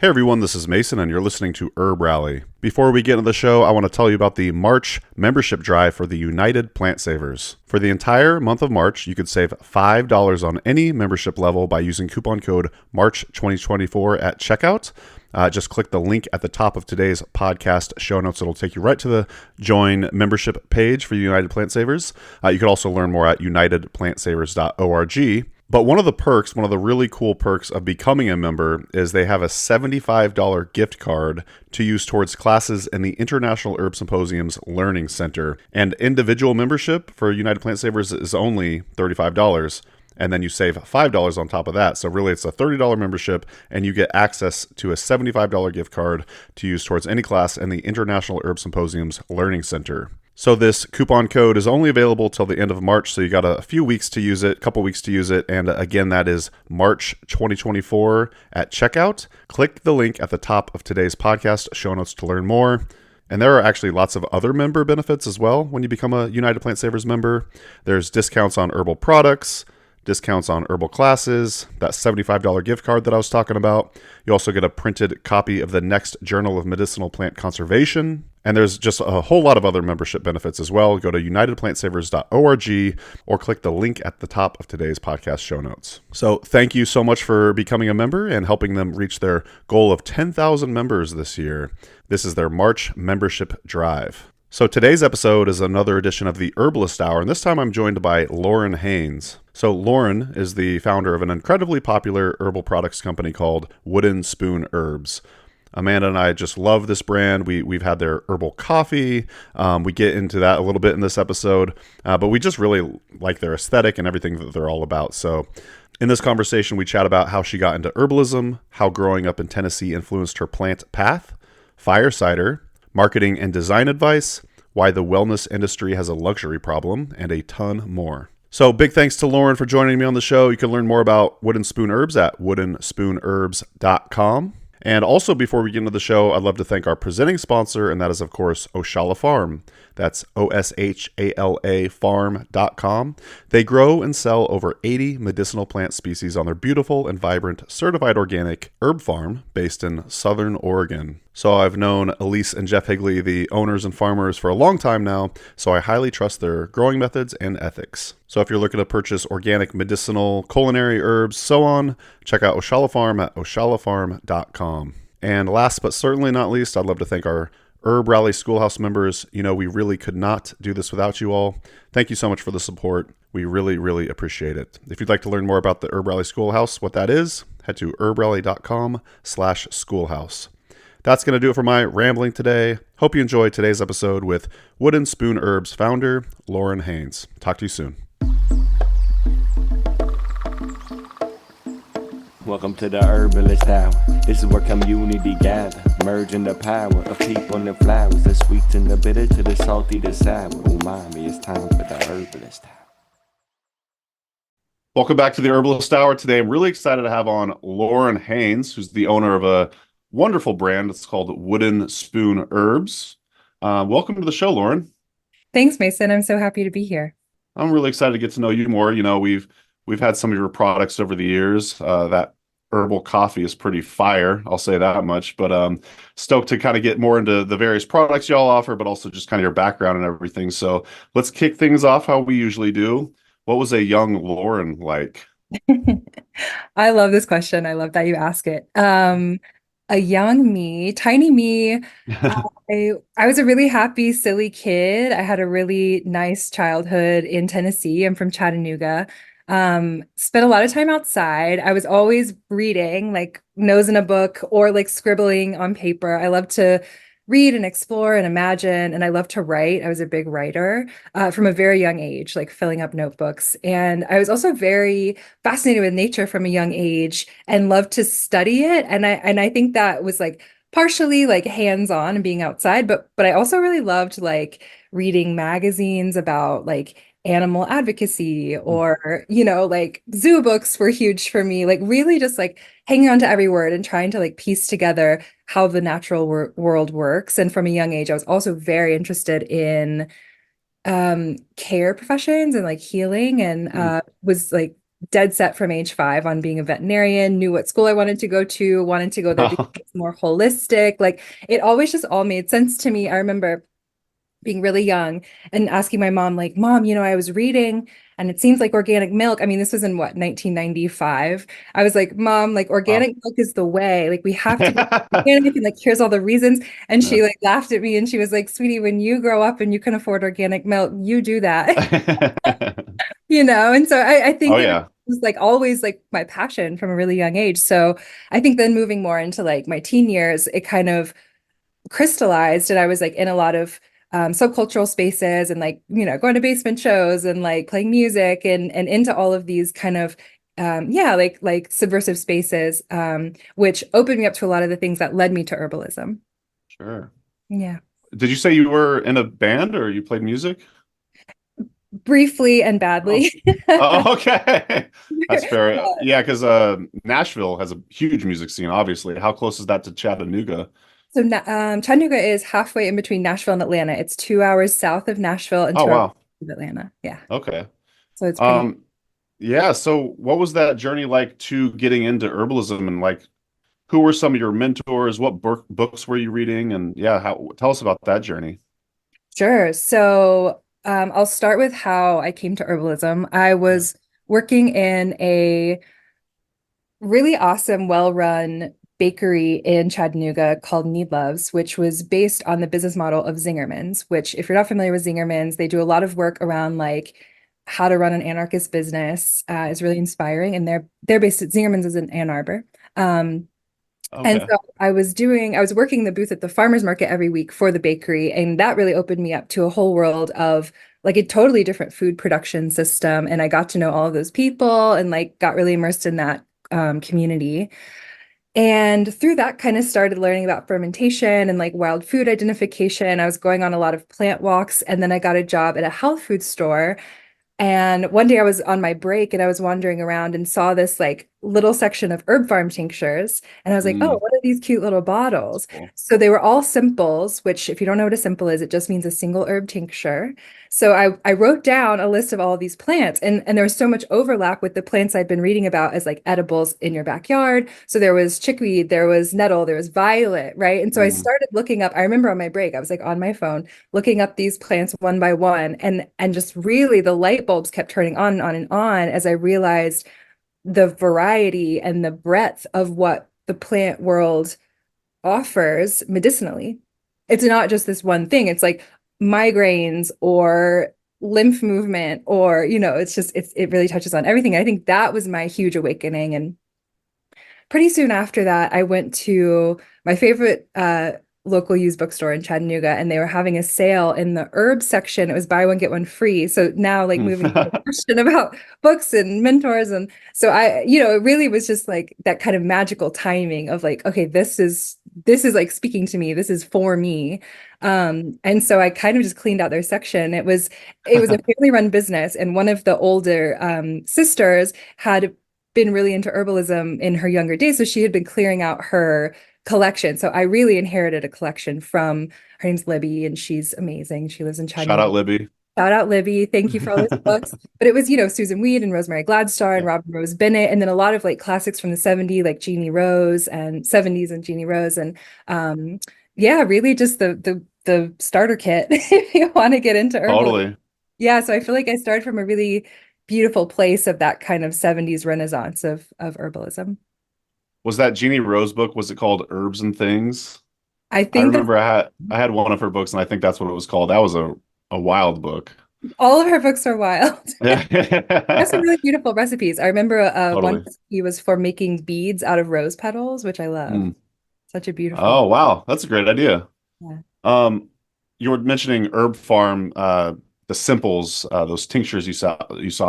Hey everyone, this is Mason, and you're listening to Herb Rally. Before we get into the show, I want to tell you about the March membership drive for the United Plant Savers. For the entire month of March, you could save $5 on any membership level by using coupon code MARCH2024 at checkout. Just click the link at the top of today's podcast show notes. It'll take you right to the join membership page for United Plant Savers. You can also learn more at unitedplantsavers.org. But one of the really cool perks of becoming a member is they have a $75 gift card to use towards classes in the International Herb Symposium's Learning Center. And individual membership for United Plant Savers is only $35. And then you save $5 on top of that. So really it's a $30 membership and you get access to a $75 gift card to use towards any class in the International Herb Symposium's Learning Center. So this coupon code is only available till the end of March, so you got a few weeks to use it, a couple weeks to use it, and again, that is March 2024 at checkout. Click the link at the top of today's podcast show notes to learn more. And there are actually lots of other member benefits as well when you become a United Plant Savers member. There's discounts on herbal products, discounts on herbal classes, that $75 gift card that I was talking about. You also get a printed copy of the next Journal of Medicinal Plant Conservation. And there's just a whole lot of other membership benefits as well. Go to unitedplantsavers.org or click the link at the top of today's podcast show notes. So thank you so much for becoming a member and helping them reach their goal of 10,000 members this year. This is their March membership drive. So today's episode is another edition of the Herbalist Hour, and this time I'm joined by Lauren Haynes. So Lauren is the founder of an incredibly popular herbal products company called Wooden Spoon Herbs. Amanda and I just love this brand. We've had their herbal coffee. We get into that a little bit in this episode, but we just really like their aesthetic and everything that they're all about. So in this conversation, we chat about how she got into herbalism, how growing up in Tennessee influenced her plant path, fire cider, marketing and design advice, why the wellness industry has a luxury problem, and a ton more. So big thanks to Lauren for joining me on the show. You can learn more about Wooden Spoon Herbs at woodenspoonherbs.com. And also, before we get into the show, I'd love to thank our presenting sponsor, and that is, of course, Oshala Farm. That's OSHALA farm.com. They grow and sell over 80 medicinal plant species on their beautiful and vibrant certified organic herb farm based in Southern Oregon. So I've known Elise and Jeff Higley, the owners and farmers, for a long time now, so I highly trust their growing methods and ethics. So if you're looking to purchase organic medicinal, culinary herbs, so on, check out Oshala Farm at oshalafarm.com. And last but certainly not least, I'd love to thank our Herb Rally Schoolhouse members. You know, we really could not do this without you all. Thank you so much for the support. We really, really appreciate it. If you'd like to learn more about the Herb Rally Schoolhouse, what that is, head to herbrally.com/schoolhouse. That's going to do it for my rambling today. Hope you enjoyed today's episode with Wooden Spoon Herbs founder, Lauren Haynes. Talk to you soon. Welcome to the Herbalist Hour. This is where community gather, merging the power of people and the flowers, the sweet and the bitter to the salty, the sour. Umami, it's time for the Herbalist Hour. Welcome back to the Herbalist Hour. Today, I'm really excited to have on Lauren Haynes, who's the owner of a wonderful brand. It's called Wooden Spoon Herbs. Welcome to the show, Lauren. Thanks, Mason. I'm so happy to be here. I'm really excited to get to know you more. You know, we've had some of your products over the years. That herbal coffee is pretty fire, I'll say that much. But stoked to kind of get more into the various products y'all offer, but also just kind of your background and everything. So let's kick things off how we usually do. What was a young Lauren like? I love this question. I love that you ask it. A young me, tiny me. I was a really happy, silly kid. I had a really nice childhood in Tennessee. I'm from Chattanooga. Spent a lot of time outside. I was always reading, like nose in a book or like scribbling on paper. I love to read and explore and imagine, and I love to write. I was a big writer from a very young age, like filling up notebooks. And I was also very fascinated with nature from a young age and loved to study it. And I think that was like partially like hands-on and being outside, but I also really loved like reading magazines about like animal advocacy, or like zoo books were huge for me, like really just like hanging on to every word and trying to like piece together how the natural world works. And from a young age I was also very interested in care professions and like healing, and was like dead set from age 5 on being a veterinarian, knew what school I wanted to go to, wanted to go there because it's more holistic. Like it always just all made sense to me. I remember being really young and asking my mom, like, Mom, I was reading and it seems like organic milk. I mean, this was in what, 1995. I was like, Mom, like Wow. organic milk is the way. Like we have to go organic and like here's all the reasons. And Yeah. she like laughed at me and she was like, Sweetie, when you grow up and you can afford organic milk, you do that. And so I Oh think it yeah. was like always like my passion from a really young age. So I think then moving more into like my teen years, it kind of crystallized and I was like in a lot of subcultural spaces and like, going to basement shows and like playing music and into all of these kind of yeah, like subversive spaces, which opened me up to a lot of the things that led me to herbalism. Sure. Yeah. Did you say you were in a band or you played music? Briefly and Oh, badly. oh, okay. That's fair. Yeah, because Nashville has a huge music scene, obviously. How close is that to Chattanooga? So Chattanooga is halfway in between Nashville and Atlanta. It's 2 hours south of Nashville and Oh, 2 hours wow. of Atlanta. Yeah. Okay. So it's pretty. Um, yeah, so what was that journey like to getting into herbalism and like who were some of your mentors? What books were you reading? And yeah, tell us about that journey. Sure. So I'll start with how I came to herbalism. I Yeah. was working in a really awesome, well-run bakery in Chattanooga called Need Loves, which was based on the business model of Zingerman's, which if you're not familiar with Zingerman's, they do a lot of work around like how to run an anarchist business. Is really inspiring. And they're based at Zingerman's is in Ann Arbor. Um, and Okay. so I was working the booth at the farmer's market every week for the bakery. And that really opened me up to a whole world of like a totally different food production system. And I got to know all of those people and like got really immersed in that community. And through that, kind of started learning about fermentation and like wild food identification. I was going on a lot of plant walks. And then I got a job at a health food store and one day I was on my break and I was wandering around and saw this like little section of herb farm tinctures. And I was like, oh, Mm, what are these cute little that's bottles? cool. So they were all simples, which if you don't know what a simple is, it just means a single herb tincture. So I wrote down a list of all of these plants and there was so much overlap with the plants I'd been reading about as like edibles in your backyard. So there was chickweed, there was nettle, there was violet, right? And so I Mm, started looking up, I remember on my break, I was like on my phone looking up these plants one by one and just really the light bulbs kept turning on and on and on as I realized the variety and the breadth of what the plant world offers medicinally. It's not just this one thing. It's like migraines or lymph movement or it really touches on everything. I think that was my huge awakening and pretty soon after that, I went to my favorite local used bookstore in Chattanooga, and they were having a sale in the herb section. It was buy one, get one free. So now, like moving to the mm. question about books and mentors. And so it really was just like that kind of magical timing of like, okay, this is like speaking to me. This is for me. And so I kind of just cleaned out their section. It was a family run business, and one of the older sisters had been really into herbalism in her younger days. So she had been clearing out her collection. So I really inherited a collection from her name's Libby, and she's amazing. She lives in Shout Chattanooga. out Libby. Shout out Libby. Thank you for all those books. But it was, Susan Weed and Rosemary Gladstar and Yeah, Robin Rose Bennett, and then a lot of like classics from the 70s, like Jeannie Rose and 70s and Jeannie Rose. And yeah, really just the starter kit if you want to get into herbalism. totally. Yeah, so I feel like I started from a really beautiful place of that kind of 70s renaissance of herbalism. Was that Jeannie Rose book? Was it called Herbs and Things? I I think that remember I had one of her books, and I think that's what it was called. That was a wild book. all of her books are wild. That's some Yeah, really beautiful recipes. I remember one totally. recipe was for making beads out of rose petals, which I love. Mm. Such a beautiful. Oh wow, that's a great idea. Yeah. Um, you were mentioning Herb Farm, the simples, those tinctures you saw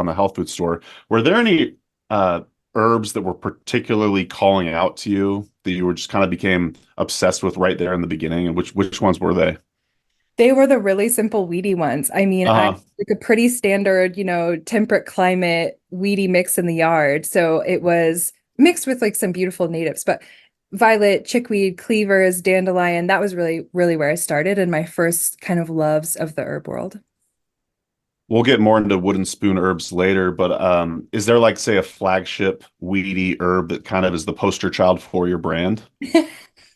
in the health food store. Were there any uh, herbs that were particularly calling out to you that you were just kind of became obsessed with right there in the beginning? And which ones were they? They were the really simple weedy ones. I mean, I Uh-huh. like a pretty standard, temperate climate weedy mix in the yard. So it was mixed with like some beautiful natives, but violet, chickweed, cleavers, dandelion, that was really, really where I started and my first kind of loves of the herb world. We'll get more into wooden spoon herbs later, but is there like, say, a flagship weedy herb that kind of is the poster child for your brand?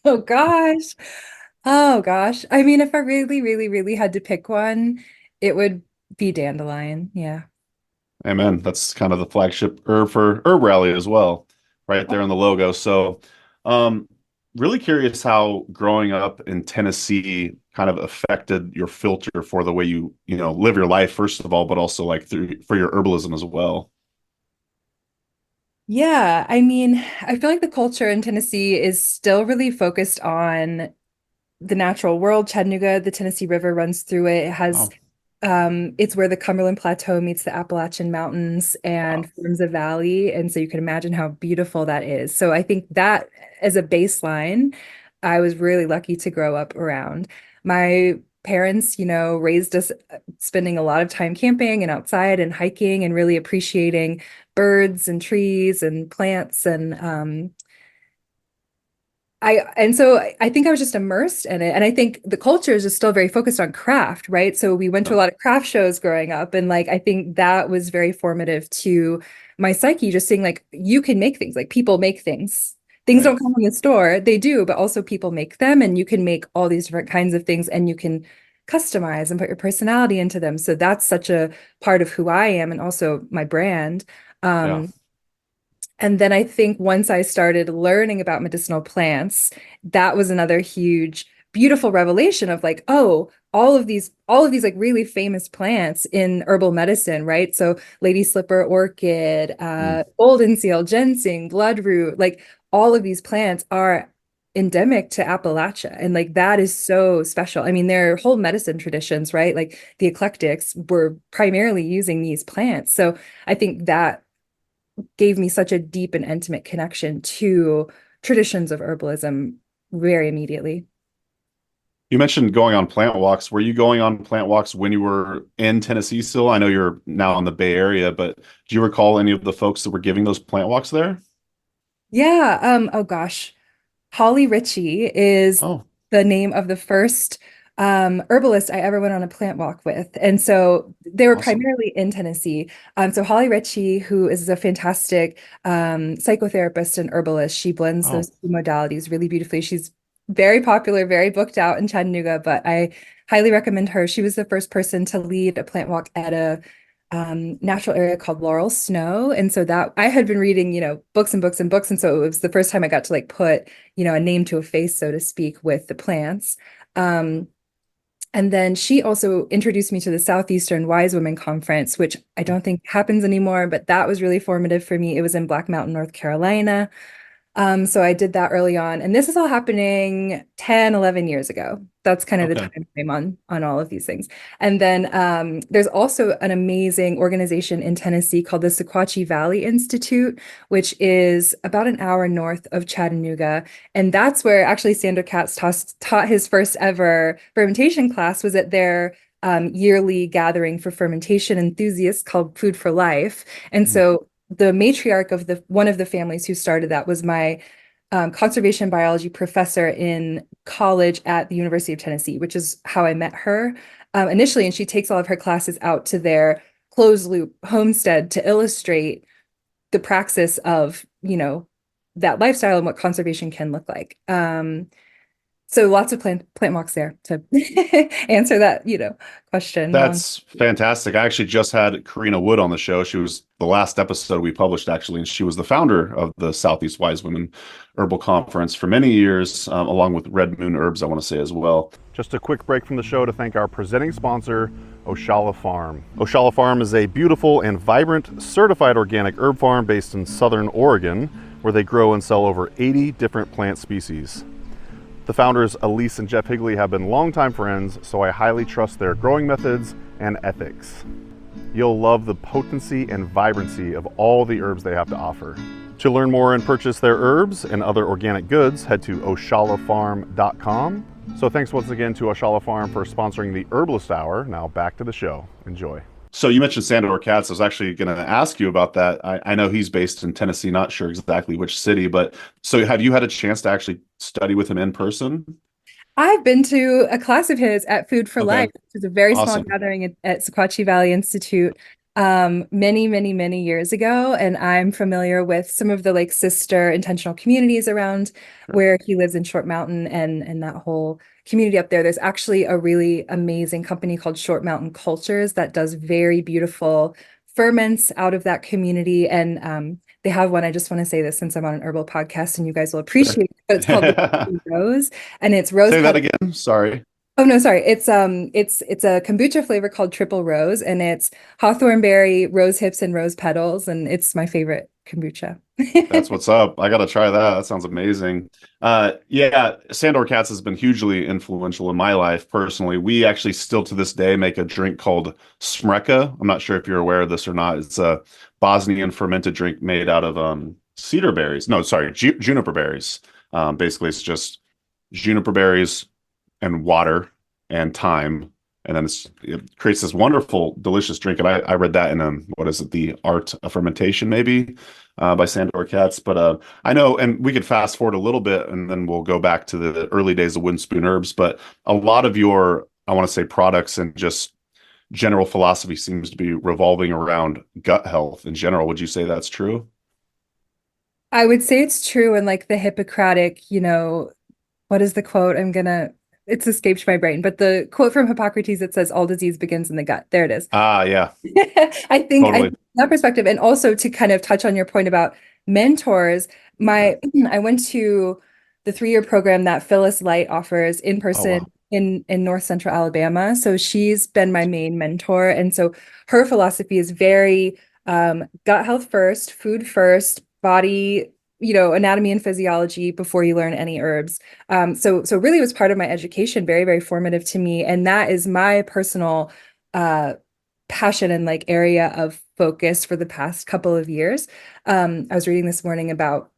Oh gosh. Oh gosh. I mean, if I really, really, really had to pick one, it would be dandelion. Yeah. Amen. That's kind of the flagship herb for Herb Rally as well, right there in the logo. So, um, really curious how growing up in Tennessee kind of affected your filter for the way you live your life, first of all, but also like through for your herbalism as well. Yeah, I mean, I feel like the culture in Tennessee is still really focused on the natural world. Chattanooga, the Tennessee River runs through it. It has Oh, it's where the Cumberland Plateau meets the Appalachian Mountains wow. and forms a valley. And so you can imagine how beautiful that is. So I think that as a baseline, I was really lucky to grow up around. My parents, raised us spending a lot of time camping and outside and hiking and really appreciating birds and trees and plants and so I think I was just immersed in it. And I think the culture is just still very focused on craft, right? So we went to a Yeah, lot of craft shows growing up. And like I think that was very formative to my psyche, just seeing like you can make things, like people make things. Things right. don't come in the store. They do, but also people make them and you can make all these different kinds of things and you can customize and put your personality into them. So that's such a part of who I am and also my brand. Yeah. Um, and then I think once I started learning about medicinal plants, that was another huge, beautiful revelation of like, oh, all of these like really famous plants in herbal medicine, right? So lady slipper orchid, Mm. golden seal, ginseng, bloodroot, like all of these plants are endemic to Appalachia. And like that is so special. I mean, there are whole medicine traditions, right? Like the eclectics were primarily using these plants. So I think that gave me such a deep and intimate connection to traditions of herbalism very immediately. You mentioned going on plant walks. Were you going on plant walks when you were in Tennessee still? I know you're now in the Bay Area, but do you recall any of the folks that were giving those plant walks there? Yeah, oh gosh. Holly Ritchie is Oh, the name of the first herbalist I ever went on a plant walk with. And so they were awesome. primarily in Tennessee. So Holly Ritchie, who is a fantastic psychotherapist and herbalist, she blends Oh, those two modalities really beautifully. She's very popular, very booked out in Chattanooga, but I highly recommend her. She was the first person to lead a plant walk at a natural area called Laurel Snow. And so that I had been reading, books and books and books. And so it was the first time I got to like put, a name to a face, so to speak, with the plants. Um, and then she also introduced me to the Southeastern Wise Women Conference, which I don't think happens anymore, but that was really formative for me. It was in Black Mountain, North Carolina. So I did that early on, and this is all happening 10, 11 years ago. That's kind of the okay. time frame on all of these things. And then there's also an amazing organization in Tennessee called the Sequatchie Valley Institute, which is about an hour north of Chattanooga. And that's where actually Sander Katz taught his first ever fermentation class was at their yearly gathering for fermentation enthusiasts called Food for Life. And Mm. so the matriarch of the one of the families who started that was my conservation biology professor in college at the University of Tennessee, which is how I met her initially. And she takes all of her classes out to their closed loop homestead to illustrate the praxis of, that lifestyle and what conservation can look like. So lots of plant walks there to answer that, question. Long. That's fantastic. I actually just had Karina Wood on the show. She was the last episode we published, actually, and she was the founder of the Southeast Wise Women Herbal Conference for many years, along with Red Moon Herbs, I want to say as well. Just a quick break from the show to thank our presenting sponsor, Oshala Farm. Oshala Farm is a beautiful and vibrant certified organic herb farm based in Southern Oregon, where they grow and sell over 80 different plant species. The founders, Elise and Jeff Higley, have been longtime friends, so I highly trust their growing methods and ethics. You'll love the potency and vibrancy of all the herbs they have to offer. To learn more and purchase their herbs and other organic goods, head to oshalafarm.com. So thanks once again to Oshala Farm for sponsoring the Herbalist Hour. Now back to the show. Enjoy. So you mentioned Sandor Katz. I was actually going to ask you about that. I know he's based in Tennessee, not sure exactly which city, but so have you had a chance to actually study with him in person? I've been to a class of his at Food for Okay, Life, which is a very small awesome. gathering at Sequatchie Valley Institute, many, many, many years ago. And I'm familiar with some of the like sister intentional communities around Sure. where he lives in Short Mountain and that whole community up there. There's actually a really amazing company called Short Mountain Cultures that does very beautiful ferments out of that community. And they have one, I just want to say this since I'm on an herbal podcast and you guys will Sure. appreciate it, but it's called the Rose and it's rose Say that petals. again. Sorry. Oh no, sorry. It's a kombucha flavor called Triple Rose and it's hawthorn berry, rose hips, and rose petals, and it's my favorite kombucha. That's what's up. I gotta try that. That sounds amazing. Yeah, Sandor Katz has been hugely influential in my life personally. We actually still to this day make a drink called Smreka. I'm not sure if you're aware of this or not. It's a Bosnian fermented drink made out of cedar berries. No, sorry, juniper berries. Basically, it's just juniper berries and water and thyme. And then it creates this wonderful, delicious drink. And I read that in what is it, The Art of Fermentation, maybe, by Sandor Katz. But I know, and we could fast forward a little bit, and then we'll go back to the early days of Wooden Spoon Herbs. But a lot of your, I want to say, products and just general philosophy seems to be revolving around gut health in general. Would you say that's true? I would say it's true in like the Hippocratic, what is the quote? It's escaped my brain, but the quote from Hippocrates that says all disease begins in the gut. There it is. Ah, yeah, I totally. think that perspective, and also to kind of touch on your point about mentors, Yeah. I went to the 3-year program that Phyllis Light offers in Oh, person wow. in North Central Alabama. So she's been my main mentor, and so her philosophy is very gut health first, food first, body, anatomy and physiology before you learn any herbs. So really it was part of my education, very, very formative to me, and that is my personal uh passion and like area of focus for the past couple of years. I was reading this morning about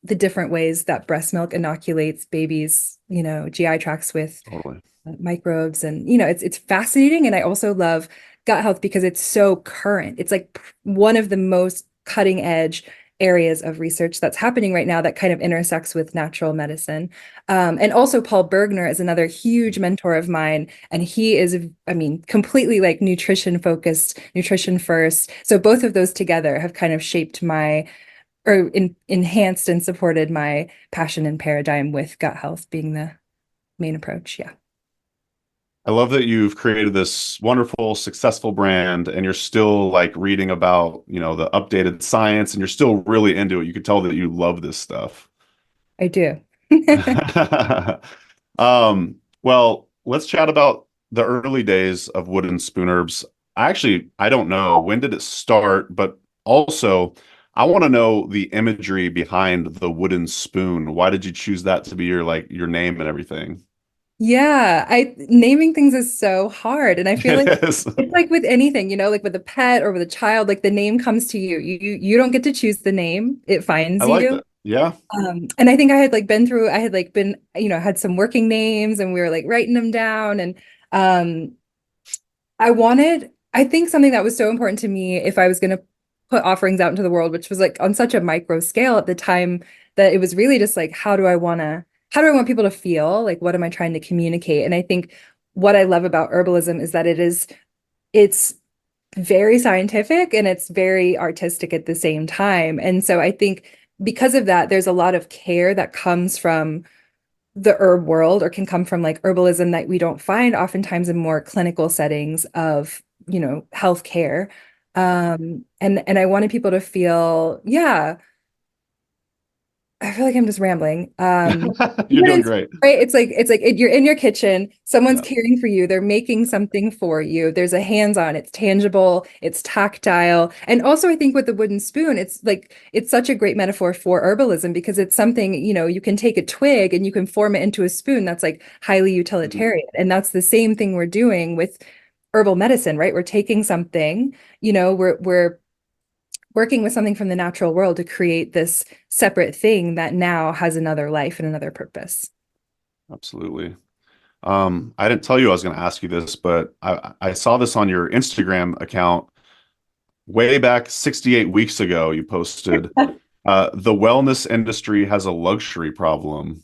the different ways that breast milk inoculates babies, GI tracts with Totally. microbes, and it's fascinating. And I also love gut health because it's so current. It's like one of the most cutting edge areas of research that's happening right now that kind of intersects with natural medicine. And also Paul Bergner is another huge mentor of mine, and he is, I mean, completely like nutrition focused, nutrition first. So both of those together have kind of shaped my or enhanced and supported my passion and paradigm with gut health being the main approach. Yeah. I love that you've created this wonderful, successful brand and you're still like reading about, the updated science and you're still really into it. You could tell that you love this stuff. I do. Well, let's chat about the early days of wooden spoon herbs. I don't know when did it start, but also I want to know the imagery behind the wooden spoon. Why did you choose that to be your name and everything? Yeah, I naming things is so hard. And I feel like Yes. it's like with anything, like with a pet or with a child, like the name comes to you. You don't get to choose the name, it I finds like you. that. Yeah. And I think I had like been, had some working names and we were like writing them down. And I think something that was so important to me if I was going to put offerings out into the world, which was like on such a micro scale at the time, that it was really just like, how do I want people to feel? Like, what am I trying to communicate? And I think what I love about herbalism is that it's very scientific and it's very artistic at the same time. And so I think because of that, there's a lot of care that comes from the herb world or can come from like herbalism that we don't find oftentimes in more clinical settings of, healthcare. And I wanted people to feel, yeah, I feel like I'm just rambling. You're But doing it's great. right. You're in your kitchen, someone's Yeah. caring for you, they're making something for you. There's a hands-on, it's tangible, it's tactile. And also I think with the wooden spoon, it's such a great metaphor for herbalism because it's something, you can take a twig and you can form it into a spoon that's like highly Mhm. utilitarian. And that's the same thing we're doing with herbal medicine, right? We're taking something, we're working with something from the natural world to create this separate thing that now has another life and another purpose. Absolutely. I didn't tell you I was going to ask you this, but I saw this on your Instagram account way back 68 weeks ago. You posted, the wellness industry has a luxury problem.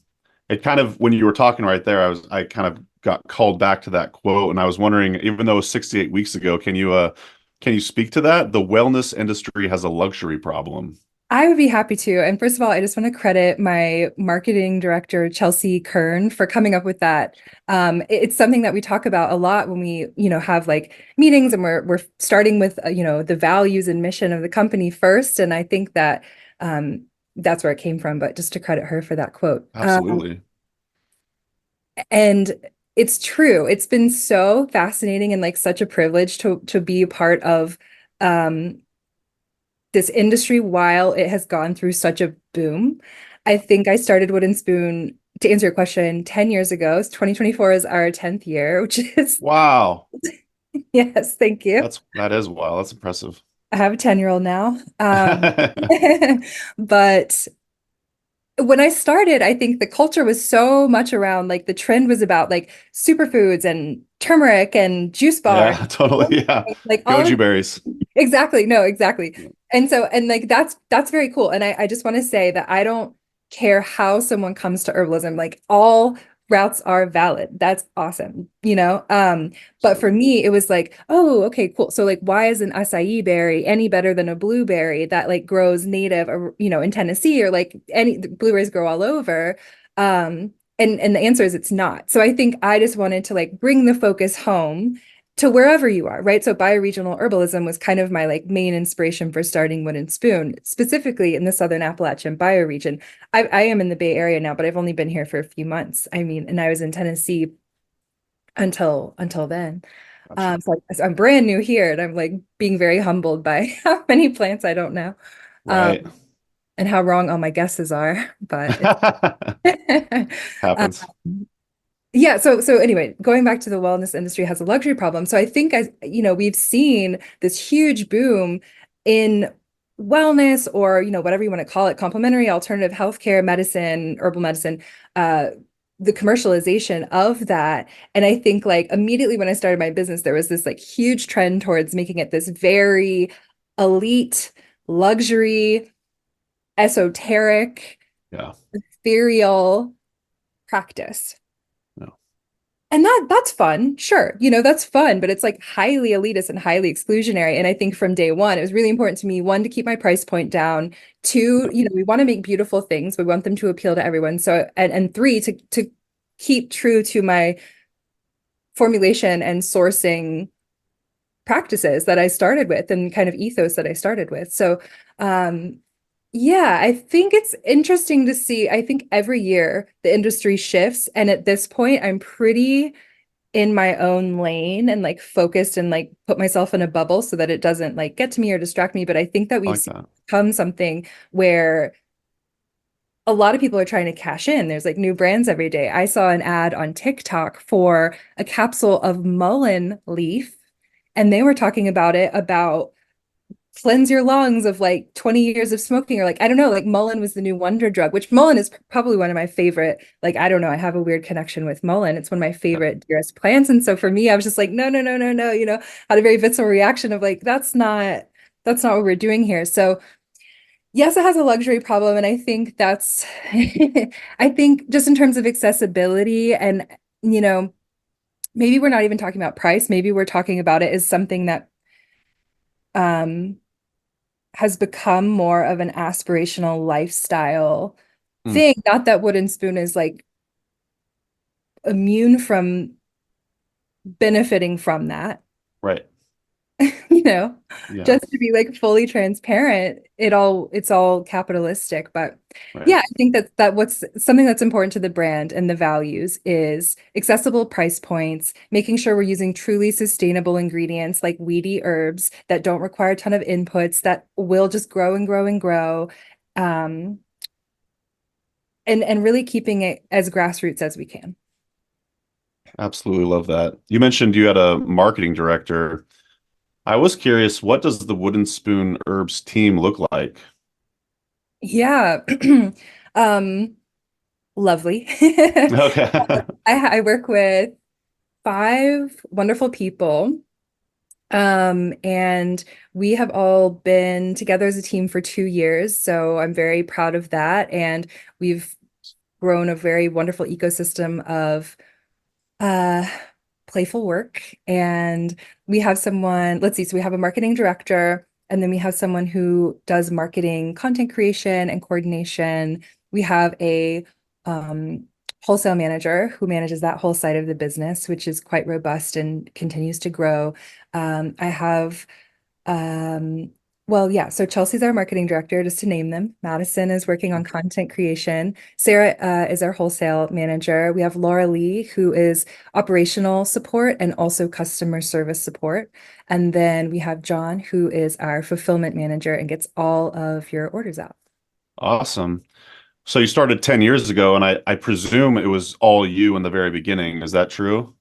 it kind of, when you were talking right there, I kind of got called back to that quote, and I was wondering, even though it was 68 weeks ago, can you speak to that? The wellness industry has a luxury problem. I would be happy to. And first of all, I just want to credit my marketing director, Chelsea Kern, for coming up with that. It's something that we talk about a lot when we, have like meetings and we're starting with, the values and mission of the company first. And I think that that's where it came from. But just to credit her for that quote. Absolutely. And it's true. It's been so fascinating and like such a privilege to be a part of um, this industry while it has gone through such a boom. I think I started Wooden Spoon, to answer your question, 10 years ago. 2024 is our 10th year, which is, Wow. yes, thank you. That is wow. That's impressive. I have a 10-year-old now. But when I started, I think the culture was so much around like the trend was about like superfoods and turmeric and juice bars, Yeah, totally. Yeah. like all Goji of berries. exactly. No, exactly. And so, and like that's very cool. And I just want to say that I don't care how someone comes to herbalism, like all routes are valid. That's awesome, you know? But for Absolutely. me, it was like, oh, okay, cool. So like why is an acai berry any better than a blueberry that like grows native or in Tennessee or like any blueberries grow all over? And the answer is it's not. So I think I just wanted to like bring the focus home to wherever you are, right? So bioregional herbalism was kind of my like main inspiration for starting Wooden Spoon, specifically in the Southern Appalachian bioregion. I am in the Bay Area now, but I've only been here for a few months. I mean, and I was in Tennessee until then. Gotcha. So I'm brand new here, and I'm like being very humbled by how many plants I don't know, um, Right. and how wrong all my guesses are. But uh, Happens. yeah, so anyway, going back to the wellness industry has a luxury problem. So I think as we've seen this huge boom in wellness or whatever you want to call it, complementary alternative healthcare, medicine, herbal medicine, uh the commercialization of that. And I think like immediately when I started my business, there was this like huge trend towards making it this very elite, luxury, esoteric, Yeah. ethereal practice. No. And that's fun. Sure. That's fun, but it's like highly elitist and highly exclusionary. And I think from day one, it was really important to me, one, to keep my price point down. Two, we want to make beautiful things. We want them to appeal to everyone. So, and three, to keep true to my formulation and sourcing practices that I started with and kind of ethos that I started with. So, yeah, I think it's interesting to see. I think every year the industry shifts. And at this point, I'm pretty in my own lane and like focused and like put myself in a bubble so that it doesn't like get to me or distract me. But I think that I we've like that. become something where a lot of people are trying to cash in. There's like new brands every day. I saw an ad on TikTok for a capsule of mullein leaf, and they were talking about it about cleanse your lungs of like 20 years of smoking or like I don't know, like mullein was the new wonder drug, which mullein is probably one of my favorite, like I don't know, I have a weird connection with mullein. It's one of my Yeah. favorite dearest plants. And so for me, I was just like, no, no, no, no, no, had a very visceral reaction of like that's not what we're doing here. So yes, it has a luxury problem. And I think that's I think just in terms of accessibility and you know, maybe we're not even talking about price, maybe we're talking about it as something that um has become more of an aspirational lifestyle Mm, thing. Not that Wooden Spoon is like immune from benefiting from that, right. you know, Yeah. just to be like fully transparent, it's all capitalistic. But Right. yeah, I think that what's something that's important to the brand and the values is accessible price points, making sure we're using truly sustainable ingredients like weedy herbs that don't require a ton of inputs that will just grow and grow and grow. Um, and really keeping it as grassroots as we can. Absolutely love that. You mentioned you had a marketing director. I was curious, what does the Wooden Spoon Herbs team look like? Yeah. Um, lovely. Okay. I work with five wonderful people. And we have all been together as a team for 2 years, so I'm very proud of that. And we've grown a very wonderful ecosystem of uh, playful work. And we have someone, let's see, so we have a marketing director, and then we have someone who does marketing, content creation, and coordination. We have a wholesale manager who manages that whole side of the business, which is quite robust and continues to grow. I have um, well, yeah. So Chelsea's our marketing director, just to name them. Madison is working on content creation. Sarah is our wholesale manager. We have Laura Lee, who is operational support and also customer service support. And then we have John, who is our fulfillment manager and gets all of your orders out. Awesome. So you started 10 years ago, and I presume it was all you in the very beginning. Is that true?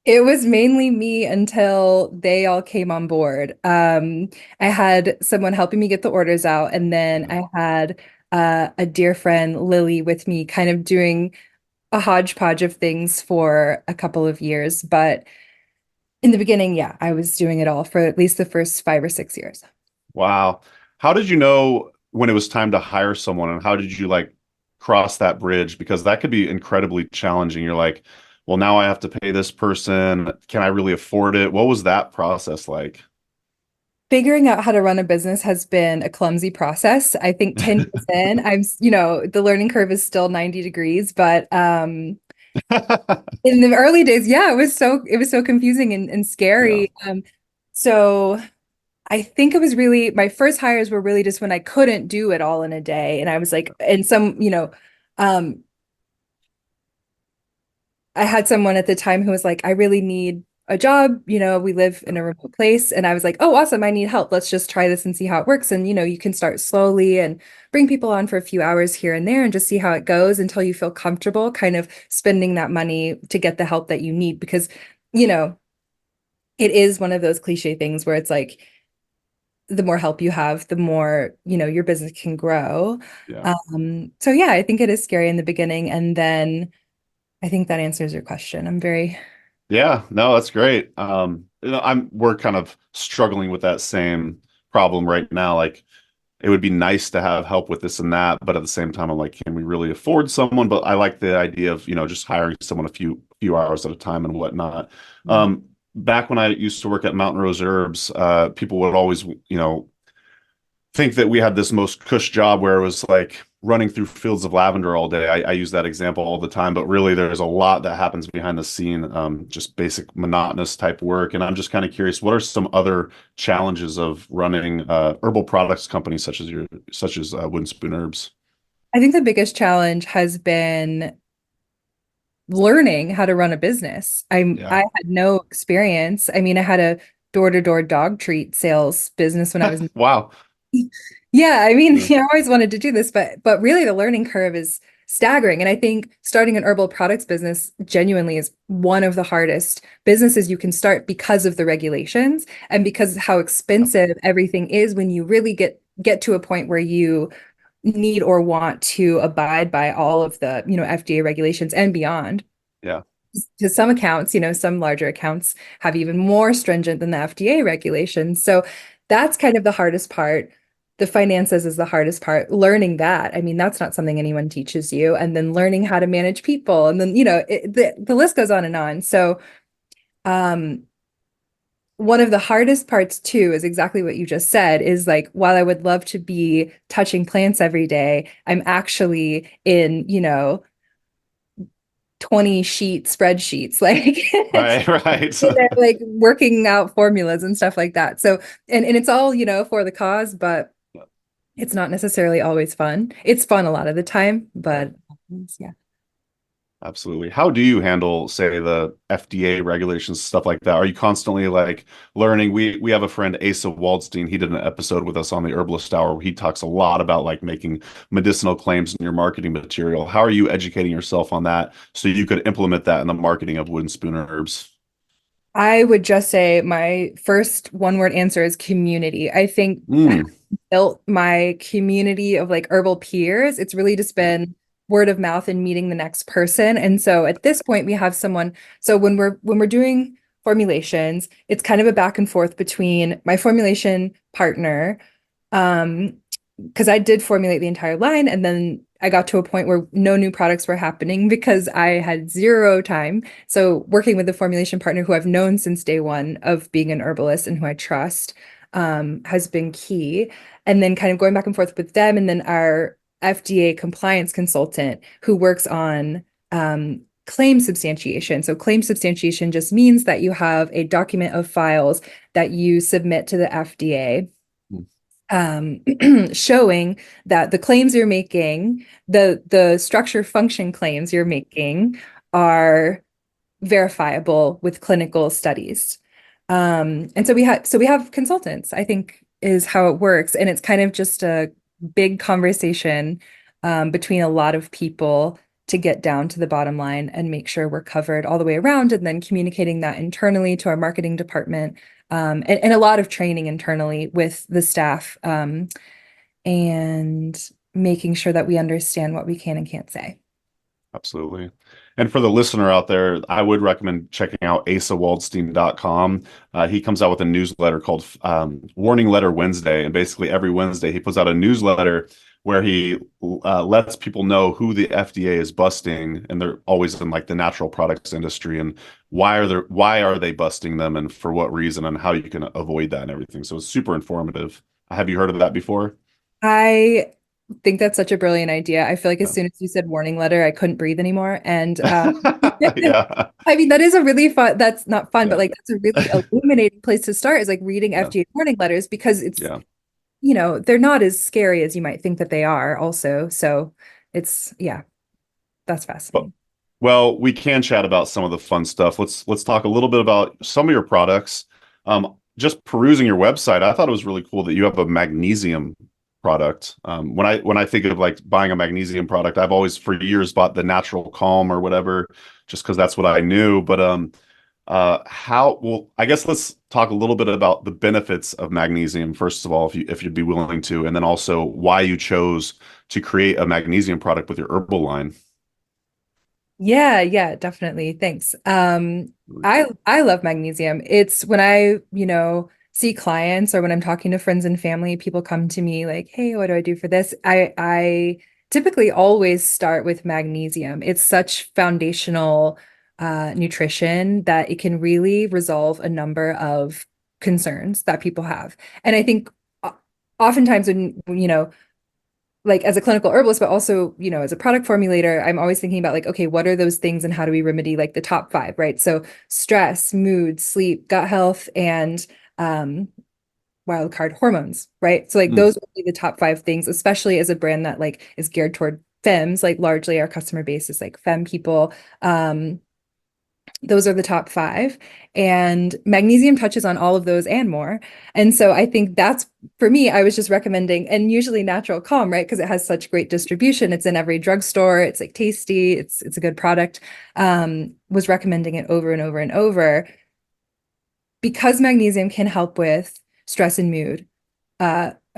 It was mainly me until they all came on board. I had someone helping me get the orders out, and then I had a dear friend, Lily, with me, kind of doing a hodgepodge of things for a couple of years. But in the beginning, yeah, I was doing it all for at least the first 5 or 6 years. Wow. How did you know when it was time to hire someone, and how did you like cross that bridge? Because that could be incredibly challenging. You're like, well, now I have to pay this person. Can I really afford it? What was that process like? Figuring out how to run a business has been a clumsy process. I think 10 years in, the learning curve is still 90 degrees, but in the early days, yeah, it was so confusing and Yeah. scary. So I think it was really my first hires were really just when I couldn't do it all in a day. And I was like, and um, I had someone at the time who was like, I really need a job. We live in a remote place. And I was like, oh, awesome. I need help. Let's just try this and see how it works. And, you can start slowly and bring people on for a few hours here and there and just see how it goes until you feel comfortable kind of spending that money to get the help that you need. Because, you know, it is one of those cliche things where it's like, the more help you have, the more, your business can grow. Yeah. So yeah, I think it is scary in the beginning. And then I think that answers your question. I'm very Yeah, no, that's great. We're kind of struggling with that same problem right now. Like, it would be nice to have help with this and that, but at the same time, I'm like, can we really afford someone? But I like the idea of, just hiring someone a few hours at a time and whatnot. Back when I used to work at Mountain Rose Herbs, people would always, think that we had this most cush job where it was like running through fields of lavender all day. I use that example all the time, but really there's a lot that happens behind the scene, just basic monotonous type work. And I'm just kind of curious, what are some other challenges of running herbal products companies such as Wooden Spoon Herbs? I think the biggest challenge has been learning how to run a business. I Yeah. had no experience. I mean, I had a door-to-door dog treat sales business when I was Wow. yeah, I mean, Yeah. I always wanted to do this, but really the learning curve is staggering. And I think starting an herbal products business genuinely is one of the hardest businesses you can start because of the regulations and because how expensive everything is when you really get to a point where you need or want to abide by all of the, FDA regulations and beyond. Yeah. To some accounts, some larger accounts have even more stringent than the FDA regulations. So that's kind of the hardest part. The finances is the hardest part. Learning that, I mean, that's not something anyone teaches you. And then learning how to manage people. And then, the list goes on and on. So, um, one of the hardest parts too is exactly what you just said is like, while I would love to be touching plants every day, I'm actually in, 20 sheet spreadsheets, like Right, right. they're like working out formulas and stuff like that. So, and it's all, for the cause, but it's not necessarily always fun. It's fun a lot of the time, Yeah. but yeah. Absolutely. How do you handle, say, the FDA regulations, stuff like that? Are you constantly like learning? We have a friend, Asa Waldstein. He did an episode with us on the Herbalist Hour where he talks a lot about like making medicinal claims in your marketing material. How are you educating yourself on that so you could implement that in the marketing of Wooden Spoon Herbs? I would just say my first one word answer is community. I think I Mm, built my community of like herbal peers. It's really just been word of mouth and meeting the next person. And so at this point we have someone, so when we're doing formulations, it's kind of a back and forth between my formulation partner, because I did formulate the entire line and then I got to a point where no new products were happening because I had zero time. So working with a formulation partner who I've known since day one of being an herbalist and who I trust has been key. And then kind of going back and forth with them, and then our FDA compliance consultant who works on claim substantiation. So claim substantiation just means that you have a document of files that you submit to the FDA, showing that the claims you're making, the structure function claims you're making are verifiable with clinical studies. And so we have consultants, I think is how it works. And it's kind of just a big conversation between a lot of people to get down to the bottom line and make sure we're covered all the way around, and then communicating that internally to our marketing department, and a lot of training internally with the staff, and making sure that we understand what we can and can't say. Absolutely. And for the listener out there, I would recommend checking out asawaldstein.com. He comes out with a newsletter called Warning Letter Wednesday. And basically every Wednesday, he puts out a newsletter where he lets people know who the FDA is busting. And they're always in like the natural products industry, and why are they busting them, and for what reason, and how you can avoid that and everything. So it's super informative. Have you heard of that before? I think that's such a brilliant idea. I feel like as Yeah. soon as you said warning letter, I couldn't breathe anymore. And Yeah. I mean, that is a really fun, that's not fun, but Yeah. like that's a really illuminating place to start, is like reading Yeah. FDA warning letters, because it's, Yeah. they're not as scary as you might think that they are also. So it's, yeah, that's But fascinating. well, we can chat about some of the fun stuff. Let's talk a little bit about some of your products. Just perusing your website, I thought it was really cool that you have a magnesium product. When I think of like buying a magnesium product, I've always for years bought the Natural Calm or whatever, just because that's what I knew. But how? Well, I guess let's talk a little bit about the benefits of magnesium first of all, if you'd be willing to, and then also why you chose to create a magnesium product with your herbal line. Yeah, yeah, definitely. Thanks. Really cool. I love magnesium. It's when I, see clients, or when I'm talking to friends and family, people come to me like, "Hey, what do I do for this?" I typically always start with magnesium. It's such foundational nutrition that it can really resolve a number of concerns that people have. And I think oftentimes when, like as a clinical herbalist, but also, as a product formulator, I'm always thinking about like, okay, what are those things and how do we remedy like the top five, right? So stress, mood, sleep, gut health, and wild card hormones, right? So like Mm, those would be the top five things, especially as a brand that like is geared toward femmes, like largely our customer base is like femme people. Those are the top five. And magnesium touches on all of those and more. And so I think that's, for me, I was just recommending, and usually Natural Calm, right? Because it has such great distribution. It's in every drugstore. It's like tasty. It's a good product. Was recommending it over and over and over, because magnesium can help with stress and mood.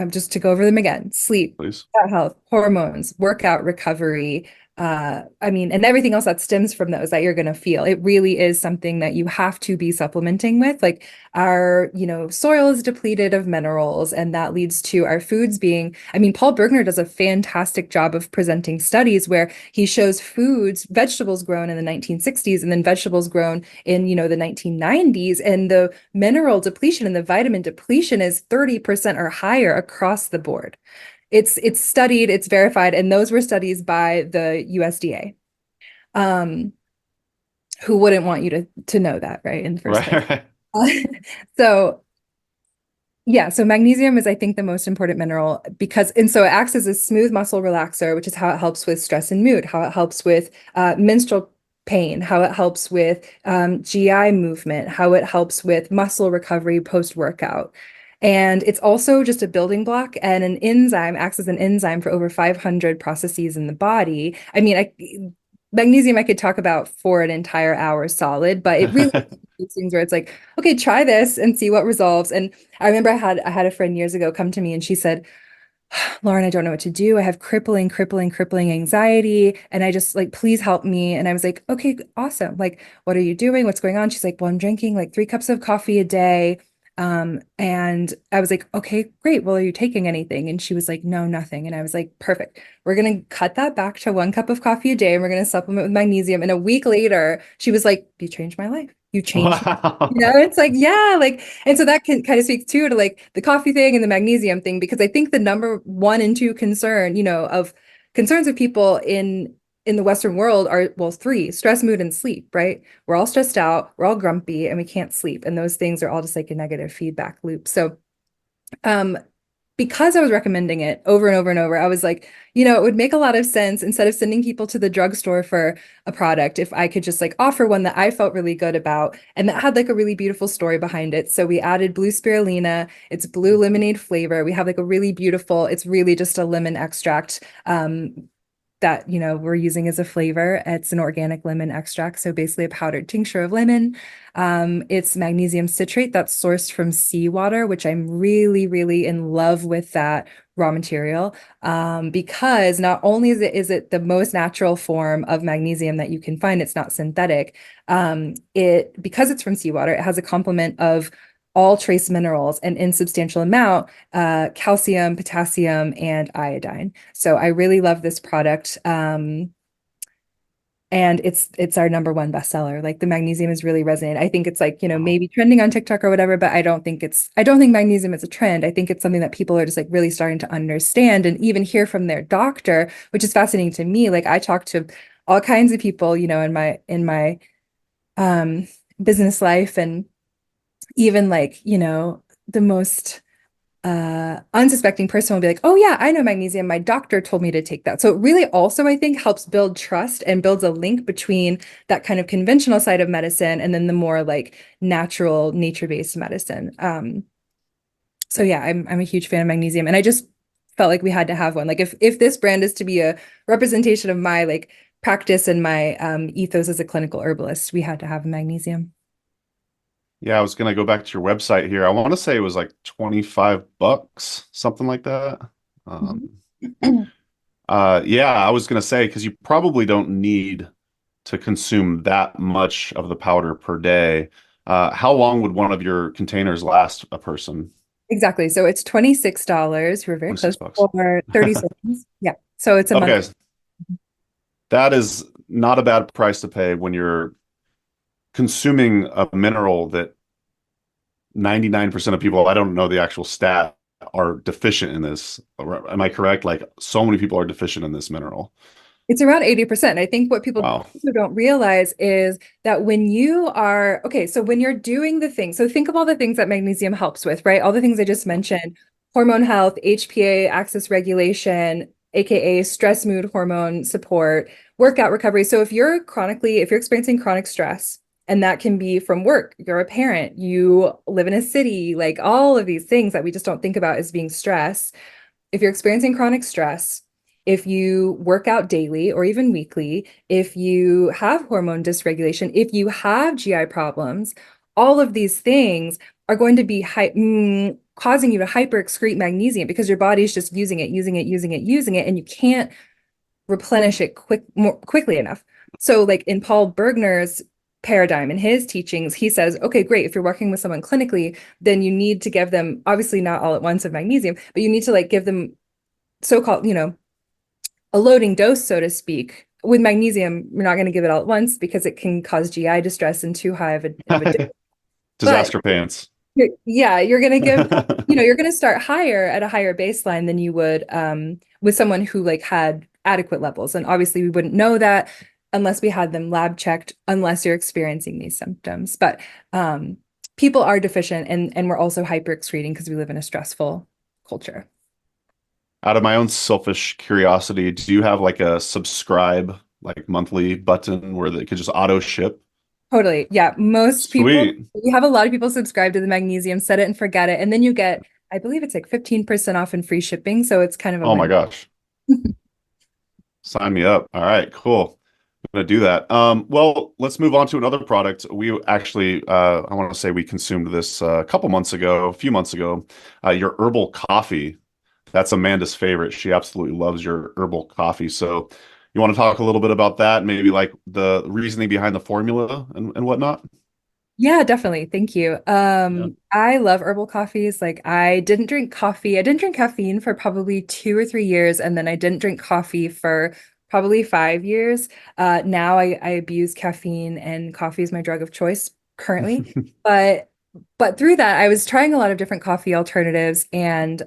Just to go over them again: sleep, please. gut health, hormones, workout recovery. I mean, and everything else that stems from those that you're going to feel. It really is something that you have to be supplementing with. Like our, soil is depleted of minerals, and that leads to our foods being, I mean, Paul Bergner does a fantastic job of presenting studies where he shows foods, vegetables grown in the 1960s, and then vegetables grown in, the 1990s, and the mineral depletion and the vitamin depletion is 30% or higher across the board. It's studied, it's verified, and those were studies by the USDA. Um, who wouldn't want you to know that, right, in the first place? Right, right. So yeah, so magnesium is, I think, the most important mineral, because, and so it acts as a smooth muscle relaxer, which is how it helps with stress and mood, how it helps with menstrual pain, how it helps with GI movement, how it helps with muscle recovery post-workout. And it's also just a building block and an enzyme, acts as an enzyme for over 500 processes in the body. I mean, magnesium I could talk about for an entire hour solid, but it really these things where it's like, okay, try this and see what resolves. And I remember I had a friend years ago come to me and she said, "Lauren, I don't know what to do. I have crippling anxiety. And I just like, please help me." And I was like, "Okay, awesome. Like, what are you doing? What's going on?" She's like, "Well, I'm drinking like 3 cups of coffee a day. And I was like, okay, great. Well, are you taking anything? And she was like, no, nothing. And I was like, perfect. We're going to cut that back to 1 cup of coffee a day and we're going to supplement with magnesium. And a week later, she was like, you changed my life. You changed, Wow. it's like, yeah, like, and so that can kind of speak too to like the coffee thing and the magnesium thing, because I think the number one and two concern, of concerns of people in the Western world are, well, three: stress, mood, and sleep, right? We're all stressed out, we're all grumpy, and we can't sleep. And those things are all just like a negative feedback loop. So, um, because I was recommending it over and over and over, I was like, it would make a lot of sense instead of sending people to the drugstore for a product, if I could just like offer one that I felt really good about and that had like a really beautiful story behind it. So we added blue spirulina. It's blue lemonade flavor. We have like a really beautiful, it's really just a lemon extract. That we're using as a flavor. It's an organic lemon extract, so basically a powdered tincture of lemon. It's magnesium citrate that's sourced from seawater, which I'm really, really in love with that raw material, because not only is it the most natural form of magnesium that you can find, it's not synthetic. It because it's from seawater, it has a complement of all trace minerals and in substantial amount, calcium, potassium, and iodine. So I really love this product. And it's our number one bestseller. Like the magnesium is really resonating. I think it's like, maybe trending on TikTok or whatever, but I don't think magnesium is a trend. I think it's something that people are just like really starting to understand and even hear from their doctor, which is fascinating to me. Like I talk to all kinds of people, in my um business life, and even like, the most unsuspecting person will be like, oh yeah, I know magnesium. My doctor told me to take that. So it really also, I think, helps build trust and builds a link between that kind of conventional side of medicine and then the more like natural, nature-based medicine. So yeah, I'm a huge fan of magnesium, and I just felt like we had to have one. Like if this brand is to be a representation of my like practice and my ethos as a clinical herbalist, we had to have magnesium. Yeah, I was gonna go back to your website here. I want to say it was like 25 bucks, something like that. Um, yeah, I was gonna say because you probably don't need to consume that much of the powder per day. How long would one of your containers last a person? Exactly. So it's $26. We're very close, 26 bucks. or 30 cents. Yeah. So it's a month. Okay, that is not a bad price to pay when you're consuming a mineral that 99% of people, I don't know the actual stat, are deficient in this. Am I correct? Like so many people are deficient in this mineral. It's around 80%. I think what people Wow. also don't realize is that when you are, okay, so when you're doing the thing, so think of all the things that magnesium helps with, right? All the things I just mentioned: hormone health, HPA axis regulation, AKA stress mood hormone support, workout recovery. So if you're experiencing chronic stress, and that can be from work, you're a parent, you live in a city, like all of these things that we just don't think about as being stress. If you're experiencing chronic stress, if you work out daily or even weekly, if you have hormone dysregulation, if you have GI problems, all of these things are going to be causing you to hyper excrete magnesium because your body's just using it, using it, using it, using it, and you can't replenish it more quickly enough. So, like in Paul Bergner's paradigm in his teachings, he says, okay, great. If you're working with someone clinically, then you need to give them, obviously not all at once of magnesium, but you need to like give them so-called, a loading dose, so to speak. With magnesium, we're not going to give it all at once because it can cause GI distress and too high of a dose. But Disaster pants. yeah, you're going to give, you're going to start higher at a higher baseline than you would with someone who like had adequate levels. And obviously we wouldn't know that unless we had them lab checked, unless you're experiencing these symptoms. But people are deficient, and we're also hyper excreting because we live in a stressful culture. Out of my own selfish curiosity, do you have like a subscribe, like monthly button where they could just auto ship? Totally. Yeah. Most people, Sweet. we have a lot of people subscribe to the magnesium, set it and forget it. And then you get, I believe it's like 15% off and free shipping. So it's kind of a Oh my win. gosh. Sign me up. All right, cool. I'm gonna do that. Well, let's move on to another product. We actually, I want to say we consumed this a couple months ago, a few months ago. Your herbal coffee. That's Amanda's favorite. She absolutely loves your herbal coffee. So, you want to talk a little bit about that, maybe like the reasoning behind the formula and whatnot? Yeah, definitely. Thank you. Yeah. I love herbal coffees. Like I didn't drink coffee. I didn't drink caffeine for probably 2 or 3 years, and then I didn't drink coffee for probably 5 years. Now I abuse caffeine, and coffee is my drug of choice currently. But but through that, I was trying a lot of different coffee alternatives, and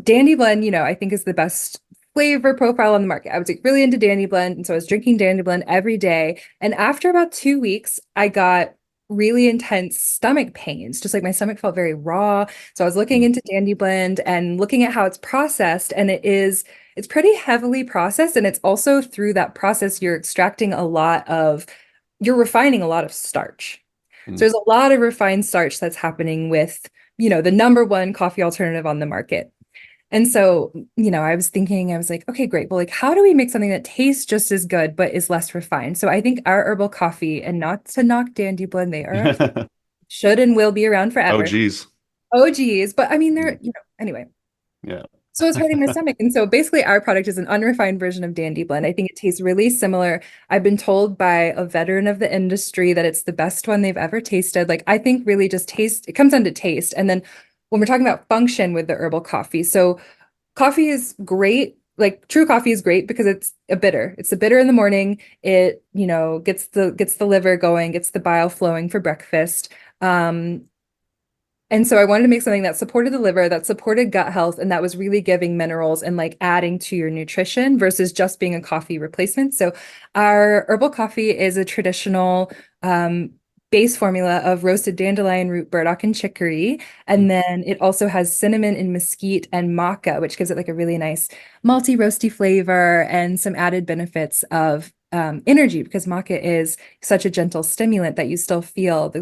Dandy Blend, I think is the best flavor profile on the market. I was like really into Dandy Blend, and so I was drinking Dandy Blend every day. And after about 2 weeks, I got really intense stomach pains. Just like my stomach felt very raw. So I was looking Mm. into Dandy Blend and looking at how it's processed, and it's pretty heavily processed. And it's also through that process, you're refining a lot of starch. So Mm. there's a lot of refined starch that's happening with, the number one coffee alternative on the market. And so, I was thinking, I was like, okay, great. Well, like, how do we make something that tastes just as good, but is less refined? So I think our herbal coffee, and not to knock Dandy Blend, they are, should and will be around Oh, forever. geez. Oh, geez. But I mean, Mm. anyway. Yeah. So it's hurting my stomach. And so basically, our product is an unrefined version of Dandy Blend. I think it tastes really similar. I've been told by a veteran of the industry that it's the best one they've ever tasted. Like, I think really just taste, it comes down to taste. And then when we're talking about function with the herbal coffee, so coffee is great. Like true coffee is great because it's a bitter. It's a bitter in the morning. It, gets the liver going, gets the bile flowing for breakfast. And so I wanted to make something that supported the liver, that supported gut health, and that was really giving minerals and like adding to your nutrition versus just being a coffee replacement. So our herbal coffee is a traditional base formula of roasted dandelion root, burdock, and chicory. And then it also has cinnamon and mesquite and maca, which gives it like a really nice malty, roasty flavor and some added benefits of energy because maca is such a gentle stimulant that you still feel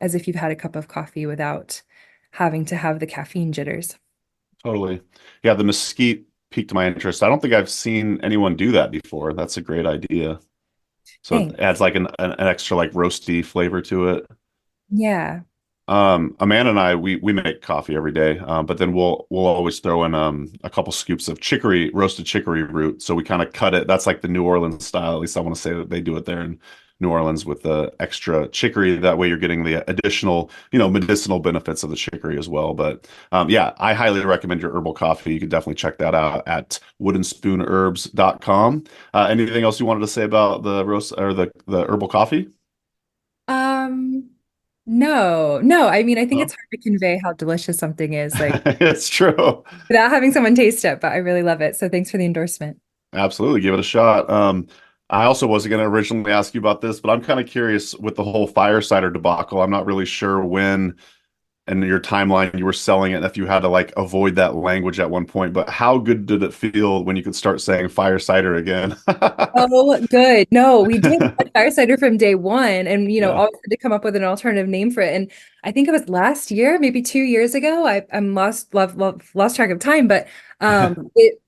as if you've had a cup of coffee without having to have the caffeine jitters. Totally. Yeah, the mesquite piqued my interest. I don't think I've seen anyone do that before. That's a great idea. So it Thanks. adds like an extra like roasty flavor to it. Yeah. Amanda and I, we make coffee every day, but then we'll always throw in a couple scoops of chicory, roasted chicory root. So we kind of cut it. That's like the New Orleans style. At least I want to say that they do it there in New Orleans with the extra chicory. That way you're getting the additional, medicinal benefits of the chicory as well. But yeah, I highly recommend your herbal coffee. You can definitely check that out at woodenspoonherbs.com. Anything else you wanted to say about the roast or the herbal coffee? Um, no, no. I mean, I think No? it's hard to convey how delicious something is, like It's true. without having someone taste it, but I really love it. So thanks for the endorsement. Absolutely, give it a shot. I also wasn't going to originally ask you about this, but I'm kind of curious with the whole fire cider debacle. I'm not really sure when in your timeline you were selling it, and if you had to like avoid that language at one point. But how good did it feel when you could start saying fire cider again? Oh, good. No, we did fire cider from day one, and Yeah. always had to come up with an alternative name for it. And I think it was last year, maybe 2 years ago. I'm lost track of time, but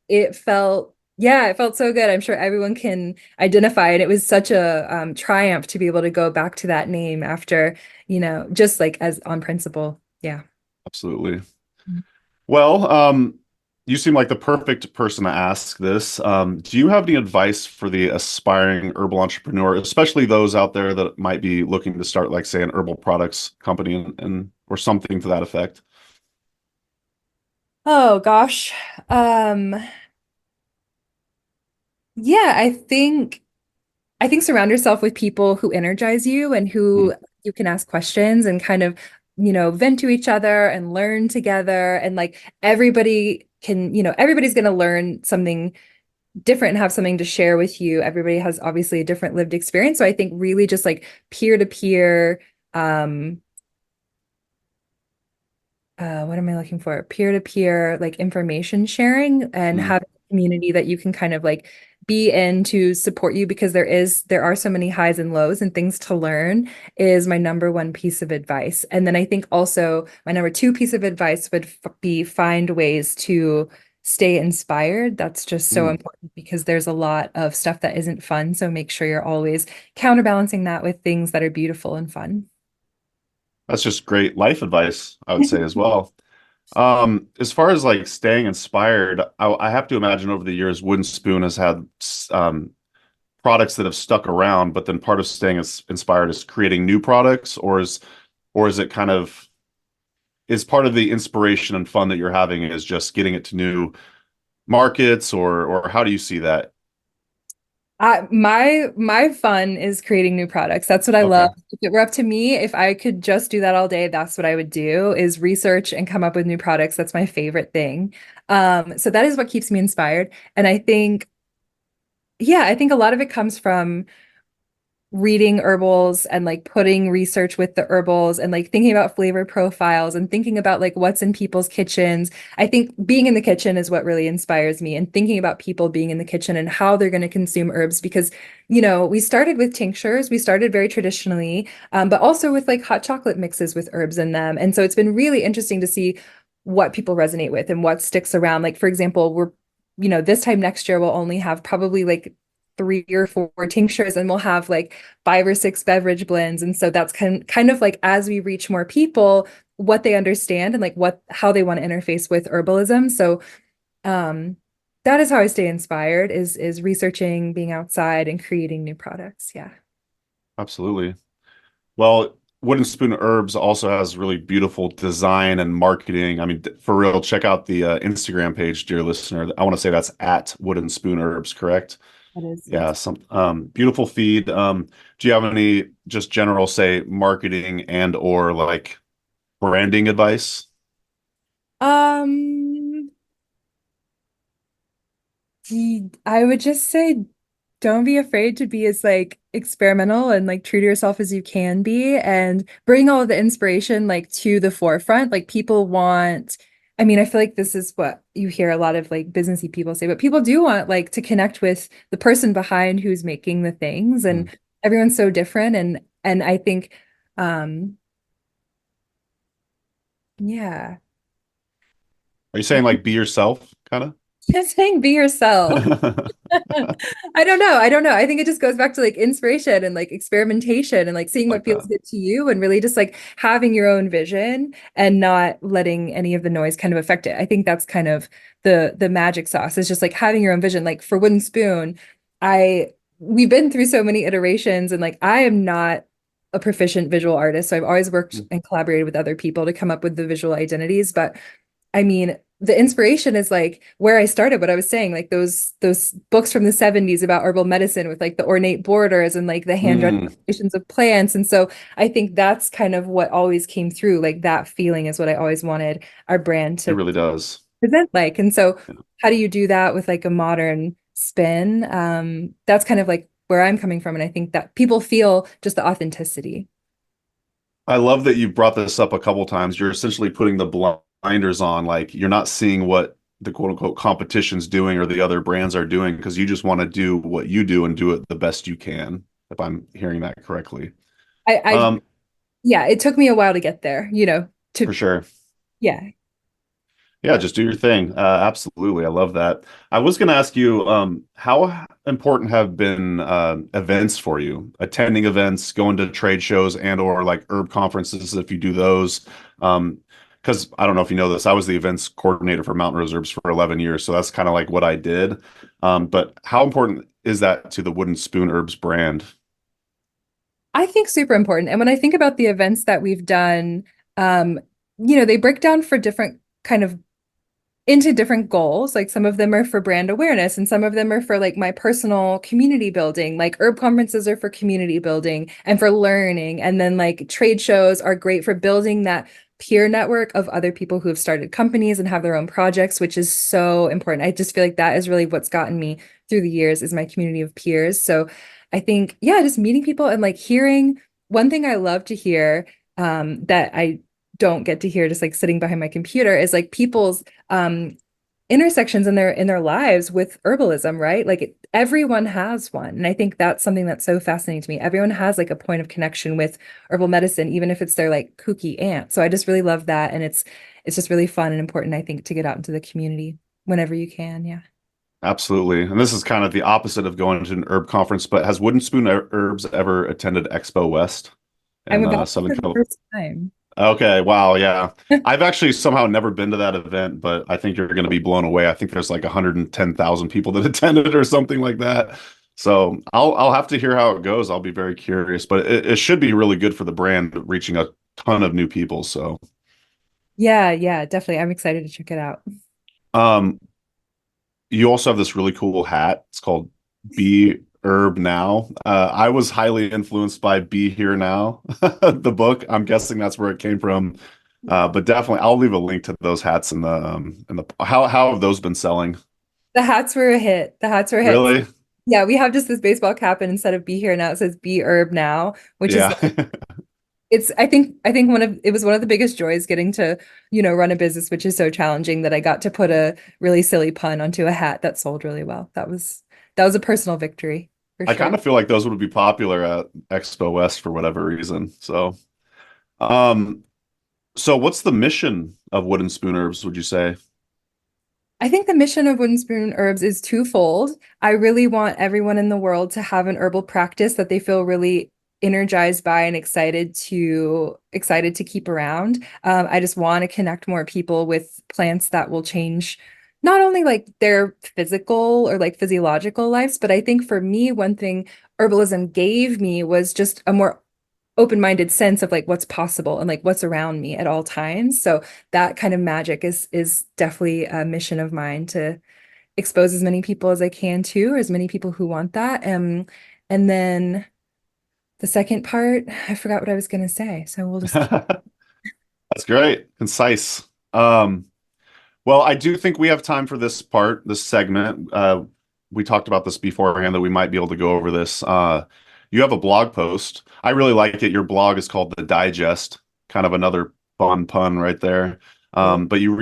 it felt yeah, it felt so good. I'm sure everyone can identify, and it was such a triumph to be able to go back to that name after just like as on principle. Yeah. Absolutely. Well, you seem like the perfect person to ask this. Do you have any advice for the aspiring herbal entrepreneur, especially those out there that might be looking to start, like, say, an herbal products company and or something to that effect? Oh gosh. Um, yeah, I think surround yourself with people who energize you and Mm, who you can ask questions and kind of, vent to each other and learn together. And like everybody's going to learn something different and have something to share with you. Everybody has obviously a different lived experience. So I think really just like peer to peer, um, what am I looking for? Peer-to-peer like information sharing and mm. have a community that you can kind of like be in to support you because there are so many highs and lows and things to learn is my number one piece of advice. And then I think also my number two piece of advice would be find ways to stay inspired. That's just so Mm. important because there's a lot of stuff that isn't fun. So make sure you're always counterbalancing that with things that are beautiful and fun. That's just great life advice, I would say as well. As far as like staying inspired, I have to imagine over the years, Wooden Spoon has had products that have stuck around, but then part of staying inspired is creating new products, or is it kind of is part of the inspiration and fun that you're having is just getting it to new markets, or how do you see that? My fun is creating new products. That's what I love. Okay. If it were up to me, if I could just do that all day, that's what I would do is research and come up with new products. That's my favorite thing. So that is what keeps me inspired. And I think, yeah, I think a lot of it comes from reading herbals and like putting research with the herbals and like thinking about flavor profiles and thinking about like what's in people's kitchens. I think being in the kitchen is what really inspires me and thinking about people being in the kitchen and how they're going to consume herbs because, we started with tinctures, we started very traditionally, but also with like hot chocolate mixes with herbs in them. And so it's been really interesting to see what people resonate with and what sticks around. Like, for example, this time next year, we'll only have probably like 3 or 4 tinctures and we'll have like 5 or 6 beverage blends. And so that's kind of like as we reach more people, what they understand and like how they want to interface with herbalism. So um that is how I stay inspired is researching, being outside and creating new products. Yeah. Absolutely. Well, Wooden Spoon Herbs also has really beautiful design and marketing. I mean, for real, check out the Instagram page, dear listener. I want to say that's at Wooden Spoon Herbs, correct? That is, Yeah, yes. some beautiful feed. Do you have any just general, say, marketing and or like branding advice? Um I would just say don't be afraid to be as like experimental and like true to yourself as you can be and bring all of the inspiration like to the forefront. Like people want, I mean, I feel like this is what you hear a lot of like businessy people say, but people do want like to connect with the person behind who's making the things Mm. and everyone's so different and I think um yeah. Are you saying like be yourself, kind Just saying be yourself. of? I don't know. I don't know. I think it just goes back to like inspiration and like experimentation and like seeing what Like feels that. good to you and really just like having your own vision and not letting any of the noise kind of affect it. I think that's kind of the magic sauce is just like having your own vision. Like for Wooden Spoon, I we've been through so many iterations and like I am not a proficient visual artist. So I've always worked and collaborated with other people to come up with the visual identities, but I mean, the inspiration is like where I started, what I was saying, like those books from the 70s about herbal medicine with like the ornate borders and like the hand-drawn Mm, illustrations of plants. And so I think that's kind of what always came through. Like that feeling is what I always wanted our brand it to really does. present like. And so Yeah. how do you do that with like a modern spin? That's kind of like where I'm coming from. And I think that people feel just the authenticity. I love that you brought this up a couple times. You're essentially putting the blinders on, like you're not seeing what the quote unquote competition's doing or the other brands are doing because you just want to do what you do and do it the best you can, if I'm hearing that correctly. I Um, yeah, it took me a while to get there, for to sure. yeah. Yeah, just do your thing. Absolutely. I love that. I was going to ask you, how important have been events for you? Attending events, going to trade shows and or like herb conferences if you do those. Because I don't know if you know this, I was the events coordinator for Mountain Rose Herbs for 11 years, so that's kind of like what I did. But how important is that to the Wooden Spoon Herbs brand? I think super important. And when I think about the events that we've done, um, they break down for different kind of into different goals. Like some of them are for brand awareness and some of them are for like my personal community building. Like herb conferences are for community building and for learning. And then like trade shows are great for building that peer network of other people who have started companies and have their own projects, which is so important. I just feel like that is really what's gotten me through the years is my community of peers. So I think, yeah, just meeting people and like hearing one thing I love to hear that I don't get to hear just like sitting behind my computer is like people's intersections in their lives with herbalism, right? Like everyone has one. And I think that's something that's so fascinating to me. Everyone has like a point of connection with herbal medicine, even if it's their like kooky aunt. So I just really love that. And it's just really fun and important, I think, to get out into the community whenever you can. Yeah. Absolutely. And this is kind of the opposite of going to an herb conference, but has Wooden Spoon Herbs ever attended Expo West I'm in about to Southern for the California? first time. Okay, wow, yeah. I've actually somehow never been to that event, but I think you're going to be blown away. I think there's like 110,000 people that attended or something like that. So I'll have to hear how it goes. I'll be very curious, but it should be really good for the brand, reaching a ton of new people. So, Yeah, yeah, definitely. I'm excited to check it out. um, you also have this really cool hat. It's called Be Herb Now. I was highly influenced by Be Here Now, the book. I'm guessing that's where it came from. But definitely, I'll leave a link to those hats in the how have those been selling? The hats were a hit. The hats were a hit. Really? Yeah, we have just this baseball cap, and instead of be here now, it says be herb now, which is Yeah. it's I think one of it was one of the biggest joys getting to, run a business which is so challenging that I got to put a really silly pun onto a hat that sold really well. That was a personal victory for I sure. kind of feel like those would be popular at Expo West for whatever reason. Um, so what's the mission of Wooden Spoon Herbs, would you say? I think the mission of Wooden Spoon Herbs is twofold. I really want everyone in the world to have an herbal practice that they feel really energized by and excited to keep around. I just want to connect more people with plants that will change not only like their physical or like physiological lives, but I think for me, one thing herbalism gave me was just a more open-minded sense of like what's possible and like what's around me at all times. So that kind of magic is definitely a mission of mine to expose as many people as I can to, or as many people who want that. And then the second part, I forgot what I was going to say. So we'll just keep. That's great. Concise. Um, well, I do think we have time for this part, this segment. We talked about this beforehand that we might be able to go over this. You have a blog post. I really like it. Your blog is called The Digest, kind of another fun pun right there. But you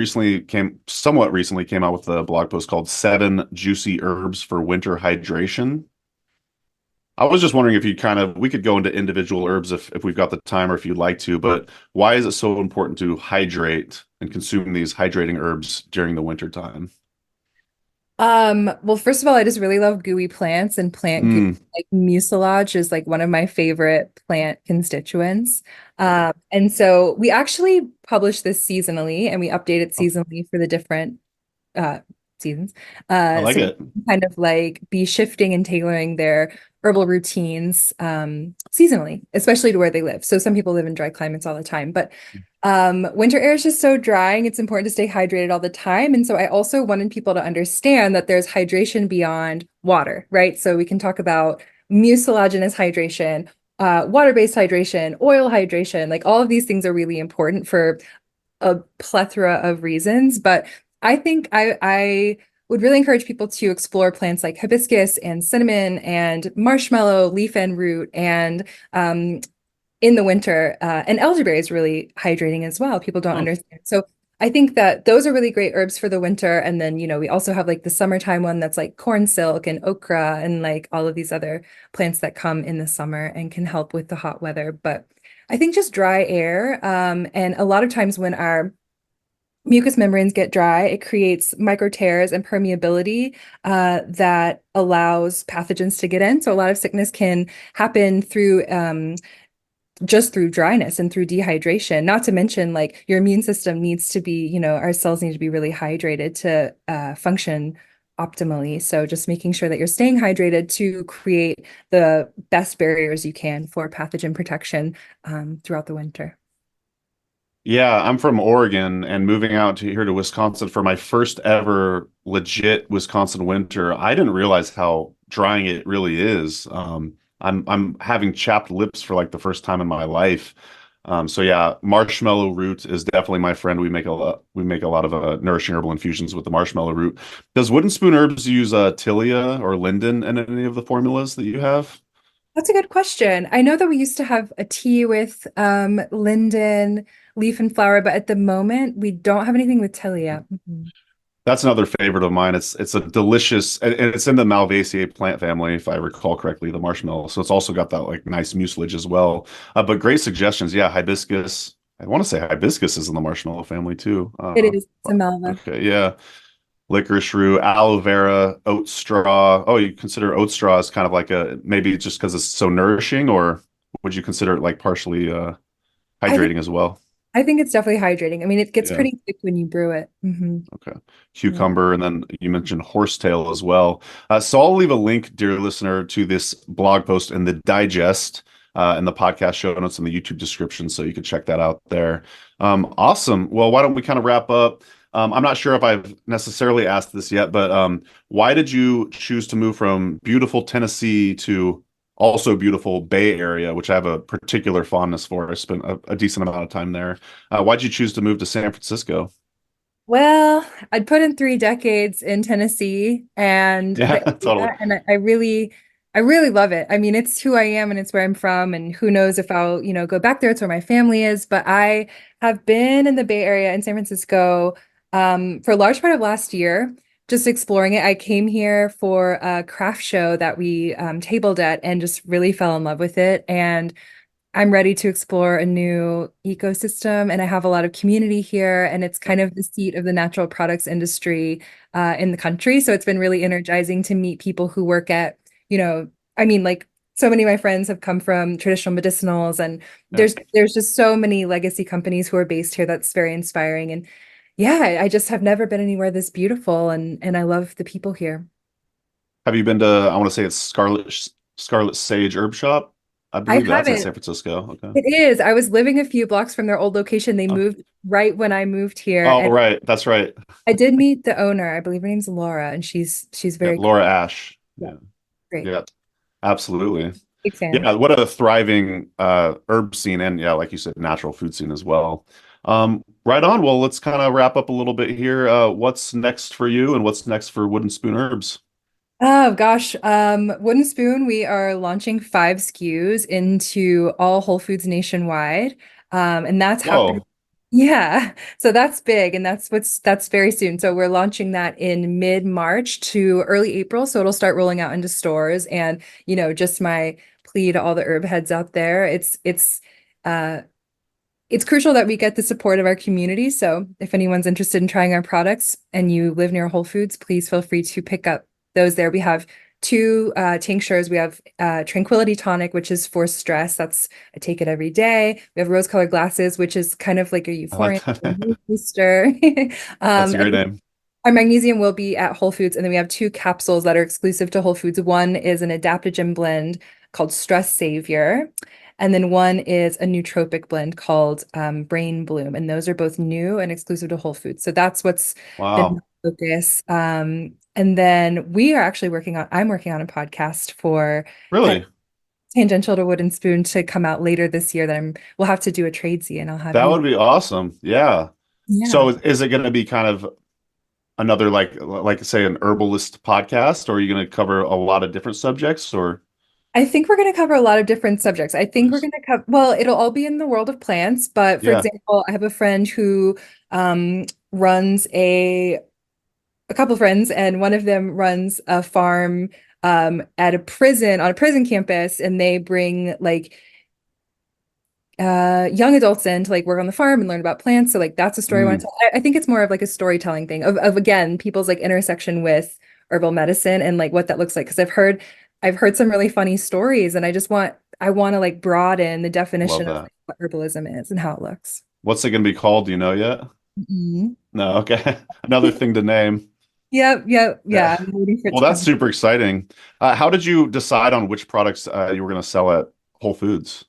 somewhat recently came out with a blog post called Seven Juicy Herbs for Winter Hydration. I was just wondering if we could go into individual herbs if we've got the time or if you'd like to, but why is it so important to hydrate and consume these hydrating herbs during the winter time? Well, first of all, I just really love gooey plants and plant goo. Mm. Like mucilage is like one of my favorite plant constituents. And so we actually publish this seasonally and we update it seasonally for the different uh seasons. I like So it. kind of like be shifting and tailoring their herbal routines seasonally, especially to where they live. So some people live in dry climates all the time, but winter air is just so drying. It's important to stay hydrated all the time. And so I also wanted people to understand that there's hydration beyond water, right? So we can talk about mucilaginous hydration, water-based hydration, oil hydration, like all of these things are really important for a plethora of reasons. But I think I would really encourage people to explore plants like hibiscus and cinnamon and marshmallow, leaf and root, and in the winter. And elderberry is really hydrating as well. People don't Oh, understand. So I think that those are really great herbs for the winter. And then, we also have like the summertime one that's like corn silk and okra and like all of these other plants that come in the summer and can help with the hot weather. But I think just dry air. And a lot of times when our mucous membranes get dry, it creates micro tears and permeability that allows pathogens to get in. So a lot of sickness can happen through just through dryness and through dehydration. Not to mention, like your immune system needs to be, our cells need to be really hydrated to function optimally. So just making sure that you're staying hydrated to create the best barriers you can for pathogen protection throughout the winter. yeah, I'm from Oregon and moving out to here to Wisconsin for my first ever legit Wisconsin winter. I didn't realize how drying it really is. I'm having chapped lips for like the first time in my life. So yeah, marshmallow root is definitely my friend. We make a lot of nourishing herbal infusions with the marshmallow root. Does Wooden Spoon Herbs use Tilia or linden in any of the formulas that you have? That's a good question. I know that we used to have a tea with linden, leaf and flower, but at the moment we don't have anything with Tilia. Mhm. That's another favorite of mine. It's a delicious, and it's in the Malvaceae plant family, if I recall correctly, the marshmallow. So it's also got that like nice mucilage as well. But great suggestions. Yeah, hibiscus. I want to say hibiscus is in the marshmallow family too. It is. It's a Melva. Okay, yeah. Licorice root, aloe vera, oat straw. Oh, you consider oat straw as kind of like maybe just because it's so nourishing, or would you consider it like partially I think hydrating as well? I think it's definitely hydrating. I mean, it gets Yeah. pretty thick when you brew it. Okay. Yeah. Cucumber, and then you mentioned horsetail as well. So I'll leave a link, dear listener, to this blog post in the digest in the podcast show notes in the YouTube description, so you can check that out there. Awesome. Well, why don't we kind of wrap up? I'm not sure if I've necessarily asked this yet, but why did you choose to move from beautiful Tennessee to also beautiful Bay Area, which I have a particular fondness for? I spent a decent amount of time there. Why'd you choose to move to San Francisco? Well, I'd put in 3 decades in Tennessee and Yeah, the totally. area, and I really love it. I mean, it's who I am and it's where I'm from, and who knows if I'll, go back there. It's where my family is. But I have been in the Bay Area in San Francisco for a large part of last year, just exploring it. I came here for a craft show that we tabled at and just really fell in love with it. And I'm ready to explore a new ecosystem, and I have a lot of community here, and it's kind of the seat of the natural products industry in the country. So it's been really energizing to meet people who work at, you know, I mean, like so many of my friends have come from traditional medicinals, and Yeah. there's just so many legacy companies who are based here that's very inspiring. And yeah, I just have never been anywhere this beautiful, and I love the people here. Have you been to, I want to say it's Scarlet Sage Herb Shop? I I believe that's in haven't. San Francisco. Okay. It is. I was living a few blocks from their old location. They Oh, moved right when I moved here, oh, and right. That's right. I did meet the owner. I believe her name's Laura, and she's Yeah, very cool. Laura Ash. Yeah, Yeah. great. Yeah, absolutely. Big fan. Yeah, what a thriving herb scene, and yeah, like you said, natural food scene as well. Right on. Well, let's kind of wrap up a little bit here. What's next for you, and what's next for Wooden Spoon Herbs? Oh gosh, Wooden Spoon, we are launching 5 SKUs into all Whole Foods nationwide. And that's happening. Whoa. Yeah. So that's big, and that's very soon. So we're launching that in mid-March to early April. So it'll start rolling out into stores. And, just my plea to all the herb heads out there. Uh it's crucial that we get the support of our community. So if anyone's interested in trying our products and you live near Whole Foods, please feel free to pick up those there. We have two tinctures. We have Tranquility Tonic, which is for stress. I take it every day. We have Rose Colored Glasses, which is kind of like a I like euphoria that. mood booster. That's a great And name. our magnesium will be at Whole Foods, and then we have 2 capsules that are exclusive to Whole Foods. One is an adaptogen blend called Stress Savior, and then one is a nootropic blend called Brain Bloom. And those are both new and exclusive to Whole Foods. So that's what's been Wow. my focus. And then I'm working on a podcast for kind of Really? tangential to Wooden Spoon to come out later this year we'll have to do a tradesy, and I'll have That you. would be awesome. Yeah. Yeah. So is it going to be kind of another like say an herbalist podcast, or are you going to cover a lot of different subjects or I think we're going to cover a lot of different subjects. I think we're nice. going to cover, well, it'll all be in the world of plants, but for Yeah. example, I have a friend who runs a couple friends, and one of them runs a farm at a prison on a prison campus, and they bring like young adults in to like work on the farm and learn about plants. So like that's a story I want to Mm, tell. I think it's more of like a storytelling thing of again people's like intersection with herbal medicine and like what that looks like. Because I've heard some really funny stories, and I want to like broaden the love definition of that. what herbalism is and how it looks. What's it going to be called? Do you know yet? Mhm. No. Okay. Another thing to name. Yep, yep, Yeah. yeah. I'm waiting for it Well, to that's come. super exciting. How did you decide on which products you were going to sell at Whole Foods?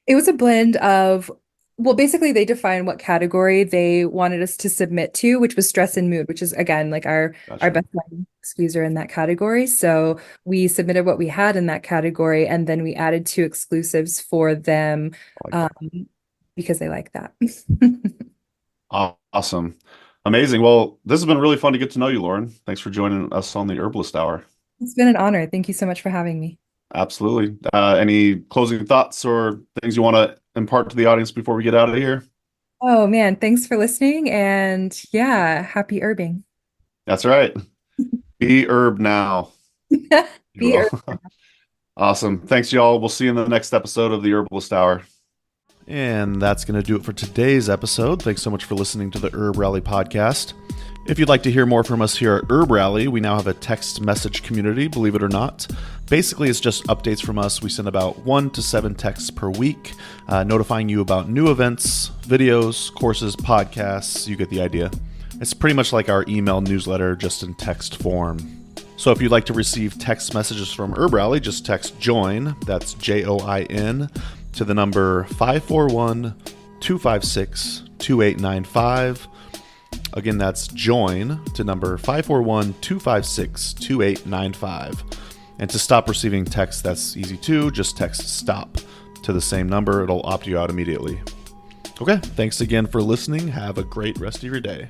It was a blend of, well, basically they defined what category they wanted us to submit to, which was stress and mood, which is again like our Gotcha. best selling squeezer in that category. So we submitted what we had in that category, and then we added 2 exclusives for them I like um, that. because they like that. Awesome. Amazing. Well, this has been really fun to get to know you, Lauren. Thanks for joining us on the Herbalist Hour. It's been an honor. Thank you so much for having me. Absolutely. Any closing thoughts or things you want to impart to the audience before we get out of here? Oh man, thanks for listening, and yeah, happy herbing. That's right. Be herb now. You Be will. herb. Awesome. Thanks, y'all. We'll see you in the next episode of the Herbalist Hour. And that's going to do it for today's episode. Thanks so much for listening to the Herb Rally podcast. If you'd like to hear more from us here at Herb Rally, we now have a text message community, believe it or not. Basically, it's just updates from us. We send about 1 to 7 texts per week, notifying you about new events, videos, courses, podcasts. You get the idea. It's pretty much like our email newsletter, just in text form. So if you'd like to receive text messages from Herb Rally, just text JOIN, that's JOIN, to the number 541-256-2895. Again, that's JOIN to number 541-256-2895. And to stop receiving texts, that's easy too. Just text STOP to the same number. It'll opt you out immediately. Okay, thanks again for listening. Have a great rest of your day.